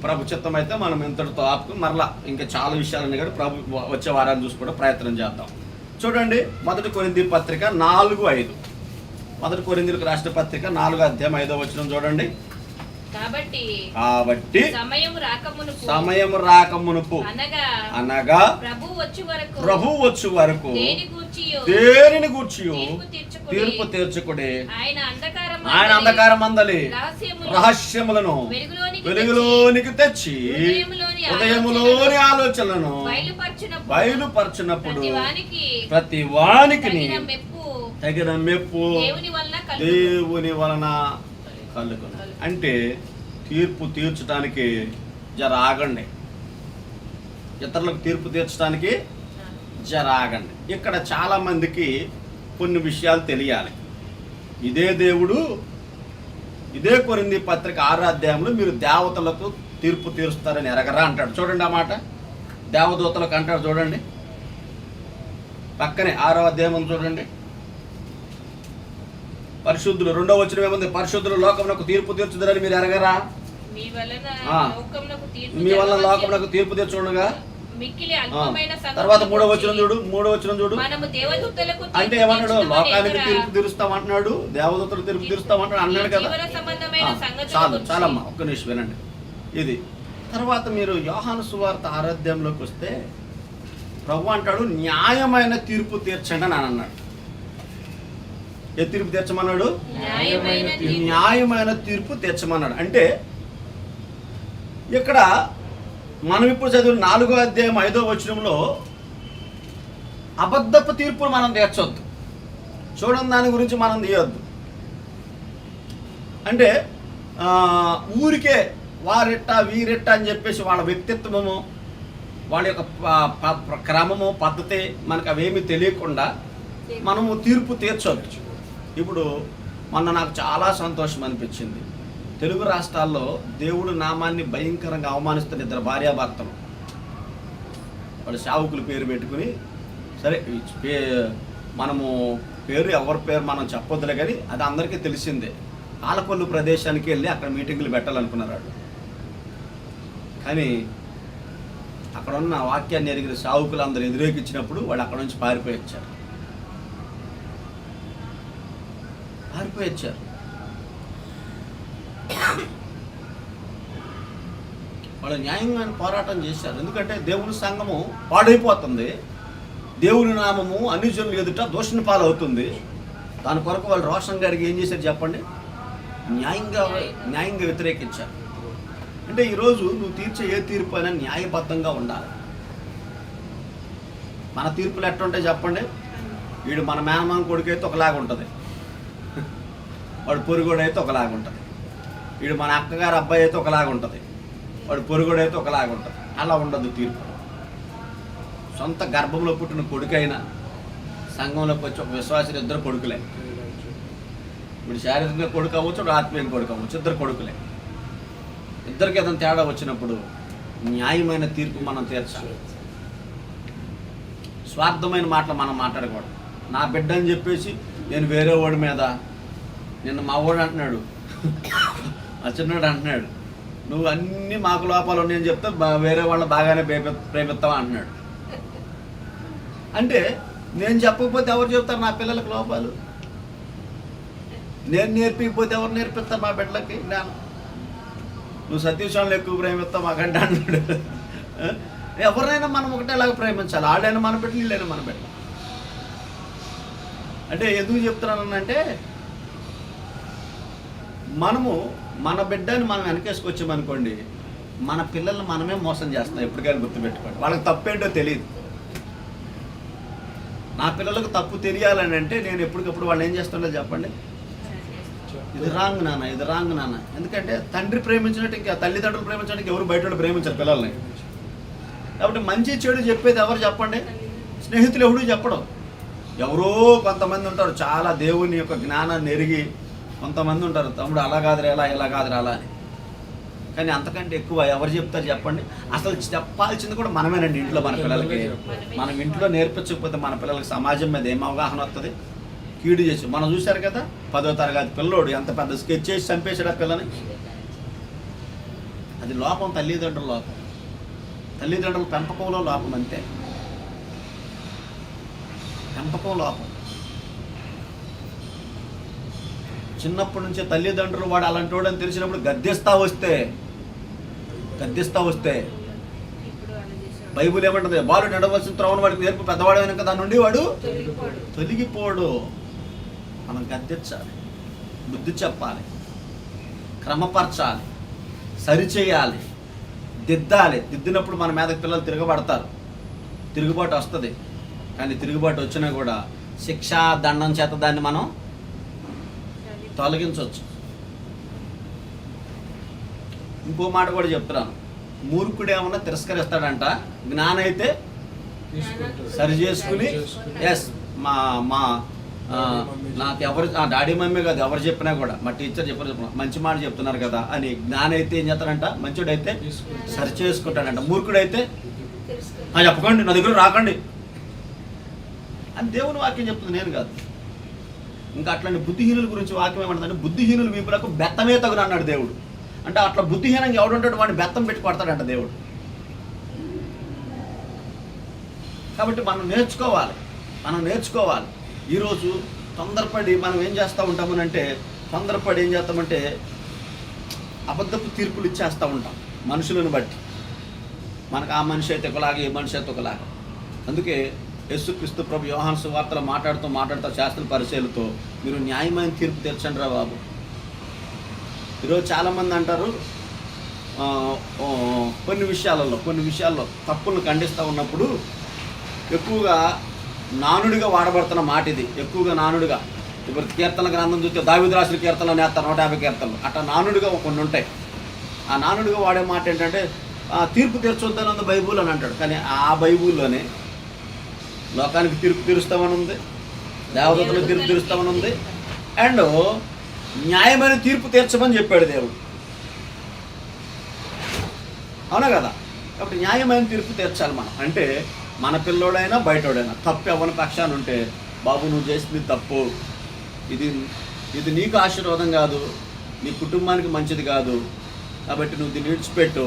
ప్రభు చిత్తం అయితే మనం ఇంతటితో ఆపుకుని మరలా ఇంకా చాలా విషయాలన్నీ కూడా ప్రభు వచ్చే వారాన్ని చూసుకోవడం ప్రయత్నం చేద్దాం. చూడండి, 1 కొరింథీ పత్రిక 4:5. 1 కొరింథీయులకు రాసిన పత్రిక 4:5 చూడండి. కాబట్టి సమయము రాకమునుపు అనగా ప్రభు వచ్చు వరకు దేనిని గూర్చియో తీర్పు తీర్చుకుడే ఆయన అంధకారం మందలి రహస్యములను వెలుగులోనికి తెచ్చి హృదయములోని ఆలోచనలను బయలుపరచినప్పుడు ప్రతి వానికి తగిన మెప్పు దేవుని వలన కలుగును. అంటే తీర్పు తీర్చడానికి జర ఆగండి. ఇతరులకు తీర్పు తీర్చడానికి జరాగండి. ఇక్కడ చాలా మందికి కొన్ని విషయాలు తెలియాలి. ఇదే దేవుడు ఇదే కొరింథీ పత్రిక 6వ అధ్యాయంలో మీరు దేవతలకు తీర్పు తీరుస్తారని ఎరగరా అంటాడు. చూడండి ఆ మాట, దేవదూతలకు అంటాడు. చూడండి పక్కనే 6వ అధ్యాయం చూడండి. పరిశుద్ధులు 2వ వచనం ఏముంది? పరిశుద్ధులు లోకమునకు తీర్పు తీర్చుదరని మీరు ఎరగరా? మీ వల్ల లోకమునకు తీర్పు తీర్చుండగా. తర్వాత 3వ వచనం చూడు. అంటే ఏమన్నాడు? లోకానికి తీర్పు తీరుస్తామంటున్నాడు, దేవదూతలు తీర్పు తీరుస్తామంటాడు అన్నాడు కదా. చాలమ్మా, ఒక్క నిమిషం వినండి. ఇది తర్వాత మీరు యోహాను సువార్త 6వ అధ్యాయంలోకి వస్తే ప్రభు అంటాడు న్యాయమైన తీర్పు తీర్చండి అని అన్నాడు. ఏ తీర్పు తీర్చమన్నాడు? న్యాయమైన తీర్పు తీర్చమన్నాడు. అంటే ఇక్కడ మనం ఇప్పుడు చదివిన 4వ అధ్యాయం 5వ వచనంలో అబద్ధపు తీర్పును మనం తీర్చొద్దు. చూడండి, దాని గురించి మనం తీయొద్దు. అంటే ఊరికే వారెట్ట వీరెట్ట అని చెప్పేసి వాళ్ళ వ్యక్తిత్వము, వాళ్ళ యొక్క క్రమము, పద్ధతి మనకు అవేమీ తెలియకుండా మనము తీర్పు తీర్చొద్దు. ఇప్పుడు మొన్న నాకు చాలా సంతోషం అనిపించింది. తెలుగు రాష్ట్రాల్లో దేవుడు నామాన్ని భయంకరంగా అవమానిస్తున్న 2 భార్యాభర్తలు వాళ్ళు సేవకుల పేరు పెట్టుకుని, సరే మనము పేరు ఎవరి పేరు మనం చెప్పొద్దులే కానీ అది అందరికీ తెలిసిందే. ఆలకొల్లు ప్రదేశానికి వెళ్ళి అక్కడ మీటింగులు పెట్టాలనుకున్నారు వాళ్ళు. కానీ అక్కడ ఉన్న వాక్యాన్ని ఎరిగిన సేవకులు అందరూ ఎదురేకిచ్చినప్పుడు వాళ్ళు అక్కడ నుంచి పారిపోయి వచ్చారు. వాళ్ళు న్యాయమైన పోరాటం చేశారు. ఎందుకంటే దేవుని సంఘము పాడైపోతుంది, దేవుని నామము అన్ని జనుల ఎదుట దూషణ పాలవుతుంది. దాని కొరకు వాళ్ళు రోషన్ గారికి ఏం చేశారు చెప్పండి? న్యాయంగా వ్యతిరేకించారు. అంటే ఈరోజు నువ్వు తీర్చే ఏ తీర్పు అయినా న్యాయబద్ధంగా ఉండాలి. మన తీర్పులు ఎట్టుంటాయి చెప్పండి? వీడు మన మేనమామ కొడుకైతే ఒకలాగా ఉంటుంది, వాడు పొరుగుడు అయితే ఒకలాగా ఉంటుంది. వీడు మన అక్కగారు అబ్బాయి అయితే ఒకలాగా ఉంటుంది, వాడు పొరుగుడు అయితే ఒకలాగా ఉంటుంది. అలా ఉండదు తీర్పు. సొంత గర్భంలో పుట్టిన కొడుకైనా సంఘంలోకి వచ్చి ఒక విశ్వాసులు 2 కొడుకులే. ఇప్పుడు శారీరకంగా కొడుకు అవ్వచ్చు, ఆత్మీయంగా కొడుకు అవ్వచ్చు, 2 కొడుకులే. ఇద్దరికి ఏదైనా తేడా వచ్చినప్పుడు న్యాయమైన తీర్పు మనం తీర్చాలి. స్వార్థమైన మాటలు మనం మాట్లాడకూడదు. నా బిడ్డ అని చెప్పేసి నేను వేరే వాడి మీద, నిన్న మా వాడు అంటున్నాడు, మా చిన్నవాడు అంటున్నాడు, నువ్వు అన్ని మాకు లోపాలు ఉన్నాయని చెప్తే వేరే వాళ్ళని బాగానే ప్రేమిస్తావా అంటున్నాడు. అంటే నేను చెప్పకపోతే ఎవరు చెప్తారు నా పిల్లలకు లోపాలు? నేను నేర్పించకపోతే ఎవరు నేర్పిస్తారు మా బిడ్డలకి జ్ఞానం? నువ్వు సతీశ్వరులు ఎక్కువ ప్రేమిస్తావు మాకంటే అన్నాడు. ఎవరినైనా మనం ఒకటేలాగా ప్రేమించాలి. ఆడైనా మన బిడ్డ, వీళ్ళైనా మన బిడ్డ. అంటే ఎందుకు చెప్తున్నానంటే మనము మన బిడ్డని మనం వెనకేసుకొచ్చామనుకోండి, మన పిల్లల్ని మనమే మోసం చేస్తున్నాం. ఎప్పటికైనా గుర్తుపెట్టుకోండి. వాళ్ళకి తప్పేంటో తెలియదు. నా పిల్లలకు తప్పు తెలియాలని అంటే నేను ఎప్పటికప్పుడు వాళ్ళు ఏం చేస్తుండో చెప్పండి, ఇది రాంగ్ నాన్న, ఇది రాంగ్ నాన్న. ఎందుకంటే తండ్రి ప్రేమించినట్టు ఇంకా తల్లిదండ్రులు ప్రేమించడానికి ఎవరు బయట ప్రేమించారు పిల్లల్ని. కాబట్టి మంచి చెడు చెప్పేది ఎవరు చెప్పండి? స్నేహితులు ఎవడు చెప్పడం. ఎవరో కొంతమంది ఉంటారు చాలా దేవుని యొక్క జ్ఞానాన్ని ఎరిగి, కొంతమంది ఉంటారు తమ్ముడు అలా కాదురా ఎలా, ఇలా కాదురా అలా అని. కానీ అంతకంటే ఎక్కువ ఎవరు చెప్తారు చెప్పండి? అసలు చెప్పాల్సింది కూడా మనమేనండి ఇంట్లో మన పిల్లలకి. మనం ఇంట్లో నేర్పించకపోతే మన పిల్లలకి సమాజం మీద ఏం అవగాహన వస్తుంది? కీడు చేసి మనం చూశారు కదా, 10వ తరగతి పిల్లోడు ఎంత పెద్ద స్కెచ్ చేసి చంపేశాడు ఆ పిల్లని. అది లోపం, తల్లిదండ్రుల లోపం, తల్లిదండ్రుల పెంపకంలో లోపం. అంతే, పెంపకం లోపం. చిన్నప్పటి నుంచే తల్లిదండ్రులు వాడు అలాంటి వాడు అని తెలిసినప్పుడు గద్దిస్తా వస్తే బైబుల్ ఏమంటుంది? బాలు నడవలసిన త్రోవను వాడికి నేర్పు, పెద్దవాడు వెనక దాని నుండి వాడు తొలగిపోడు. మనం గద్దించాలి, బుద్ధి చెప్పాలి, క్రమపరచాలి, సరిచేయాలి, దిద్దాలి. దిద్దినప్పుడు మన మీద పిల్లలు తిరగబడతారు, తిరుగుబాటు వస్తుంది. కానీ తిరుగుబాటు వచ్చినా కూడా శిక్షా దండం చేత దాన్ని మనం తొలగించవచ్చు. ఇంకో మాట కూడా చెప్తున్నాను, మూర్ఖుడు ఏమన్నా తిరస్కరిస్తాడంట, జ్ఞానం అయితే తీసుకుంటాడు. సరి చేసుకుని ఎస్ మా మా నాకు ఎవరు డాడీ మమ్మీ కాదు ఎవరు చెప్పినా కూడా మా టీచర్ చెప్పిన మంచి మాట చెప్తున్నారు కదా అని జ్ఞానం అయితే ఏం చేస్తాడంట, మంచోడైతే సరి చేసుకుంటాడంట, మూర్ఖుడైతే చెప్పకండి నా దగ్గర రాకండి అని దేవుని వాక్యం చెప్తుంది, నేను కాదు. ఇంకా అట్లాంటి బుద్ధిహీనుల గురించి వాక్యం ఏమంటుందంటే బుద్ధిహీనుల వీపులకు బెత్తమే తగును అన్నాడు దేవుడు. అంటే అట్లా బుద్ధిహీనంగా ఎవడుంటాడు వాడిని బెత్తం పెట్టి కొడతాడంట దేవుడు. కాబట్టి మనం నేర్చుకోవాలి. ఈరోజు తొందరపడి మనం ఏం చేస్తూ ఉంటామనంటే ఏం చేస్తామంటే అబద్ధపు తీర్పులు ఇచ్చేస్తూ ఉంటాం మనుషులను బట్టి. మనకు ఆ మనిషి అయితే ఒకలాగా, ఏ మనిషి అయితే ఒకలాగా. అందుకే యేసుక్రీస్తు ప్రభు యోహాను సువార్తలో మాట్లాడుతూ శాస్త్రుల పరిచయాలతో మీరు న్యాయమైన తీర్పు తీర్చండి రా బాబు. ఈరోజు చాలామంది అంటారు కొన్ని విషయాల్లో తప్పులను ఖండిస్తూ ఉన్నప్పుడు ఎక్కువగా నానుడిగా వాడబడుతున్న మాట ఇది. ఎక్కువగా నానుడిగా ఇప్పుడు కీర్తన గ్రంథం చూస్తే దావీదు రాసిన కీర్తనలు నేస్తారు 150 కీర్తనలు అట్లా నానుడిగా కొన్ని ఉంటాయి. ఆ నానుడిగా వాడే మాట ఏంటంటే తీర్పు తీర్చొద్దని ఉంది బైబుల్ అని అంటాడు. కానీ ఆ బైబుల్లోనే లోకానికి తీర్పు తీరుస్తామని ఉంది, దేవదూతలకు తీర్పు తీరుస్తామని ఉంది, అండ్ న్యాయమైన తీర్పు తీర్చమని చెప్పాడు దేవుడు. అవునా కదా? కాబట్టి న్యాయమైన తీర్పు తీర్చాలి మనం. అంటే మన పిల్లోడైనా బయటోడైనా తప్పు ఎవరి పక్షాన ఉంటే బాబు నువ్వు చేసింది తప్పు, ఇది నీకు ఆశీర్వాదం కాదు, నీ కుటుంబానికి మంచిది కాదు, కాబట్టి నువ్వు దీన్ని విడిచిపెట్టు,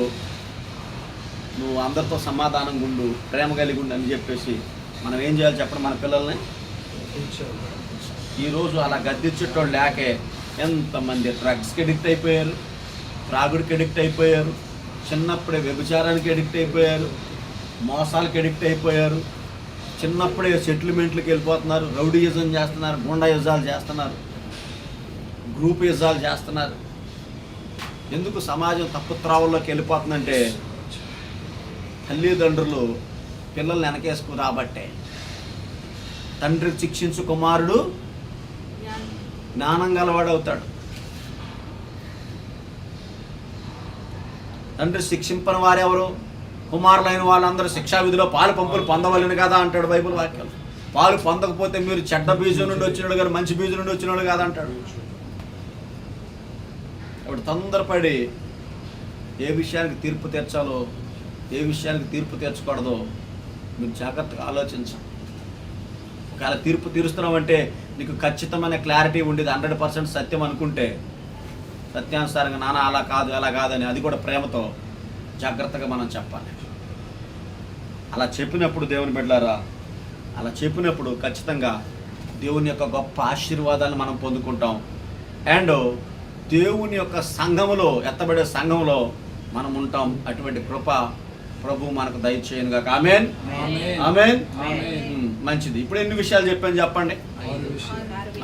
నువ్వు అందరితో సమాధానంగా ఉండు, ప్రేమ కలిగి ఉండు అని చెప్పేసి మనం ఏం చేయాలి చెప్పండి మన పిల్లల్ని. ఈరోజు అలా గద్దించేటోళ్ళు లేకే ఎంతమంది డ్రగ్స్కి ఎడిక్ట్ అయిపోయారు, త్రాగుడికి ఎడిక్ట్ అయిపోయారు, చిన్నప్పుడే వ్యభిచారానికి ఎడిక్ట్ అయిపోయారు, మోసాలకు ఎడిక్ట్ అయిపోయారు, చిన్నప్పుడే సెటిల్మెంట్లకు వెళ్ళిపోతున్నారు, రౌడీయిజం చేస్తున్నారు, గుండా యుద్ధాలు చేస్తున్నారు, గ్రూప్ యుద్ధాలు చేస్తున్నారు. ఎందుకు సమాజం తప్పు త్రావుల్లోకి వెళ్ళిపోతుందంటే తల్లిదండ్రులు పిల్లల్ని వెనకేసుకు రాబట్టే. తండ్రి శిక్షించు కుమారుడు జ్ఞానం గలవాడవుతాడు. తండ్రి శిక్షింపని వారెవరు? కుమారులైన వాళ్ళందరూ శిక్షా విధిలో పాలు పంపులు పొందవలను కదా అంటాడు బైబిల్ వాక్యం. పాలు పొందకపోతే మీరు చెడ్డ బీజం నుండి వచ్చినాడు కానీ మంచి బీజం నుండి వచ్చినాడు కాదంటాడు. అప్పుడు తొందరపడి ఏ విషయానికి తీర్పు తీర్చాలో, ఏ విషయానికి తీర్పు తీర్చకూడదో మీరు జాగ్రత్తగా ఆలోచించాం. ఒకవేళ తీర్పు తీరుస్తున్నామంటే నీకు ఖచ్చితమైన క్లారిటీ ఉండేది, 100% సత్యం అనుకుంటే సత్యానుసారంగా నాన్న అలా కాదు అలా కాదని అది కూడా ప్రేమతో జాగ్రత్తగా మనం చెప్పాలి. అలా చెప్పినప్పుడు దేవుని బిడ్డలారా, అలా చెప్పినప్పుడు ఖచ్చితంగా దేవుని యొక్క గొప్ప ఆశీర్వాదాలను మనం పొందుకుంటాం. అండ్ దేవుని యొక్క సంఘములో, ఎత్తబడే సంఘంలో మనం ఉంటాం. అటువంటి కృప ప్రభు మనకు దయచేయనుగా. ఆమేన్ ఆమేన్. మంచిది. ఇప్పుడు ఎన్ని విషయాలు చెప్పాను చెప్పండి?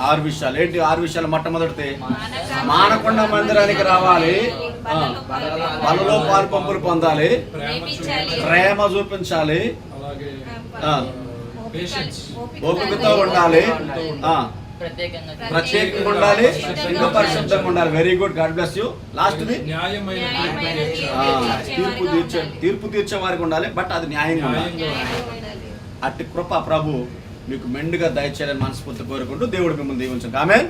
6 విషయాలు. ఏంటి 6 విషయాలు? మొట్టమొదటిది మానకొండ మందిరానికి రావాలి, బలలో పాలు పంపులు పొందాలి, ప్రేమ చూపించాలి, ఓపికతో ఉండాలి, ప్రత్యేకంగా ఉండాలి, ఇంకా పరిశుద్ధంగా ఉండాలి. Very good, god bless you. లాస్ట్ది తీర్పు తీర్చే వారికి ఉండాలి, బట్ అది న్యాయంగా ఉండాలి. అట్టి కృప ప్రభు మీకు మెండుగా దయచేయాలని మనస్ఫూర్తి కోరుకుంటూ దేవుడు మిమ్మల్ని దీవించండి. ఆమేన్.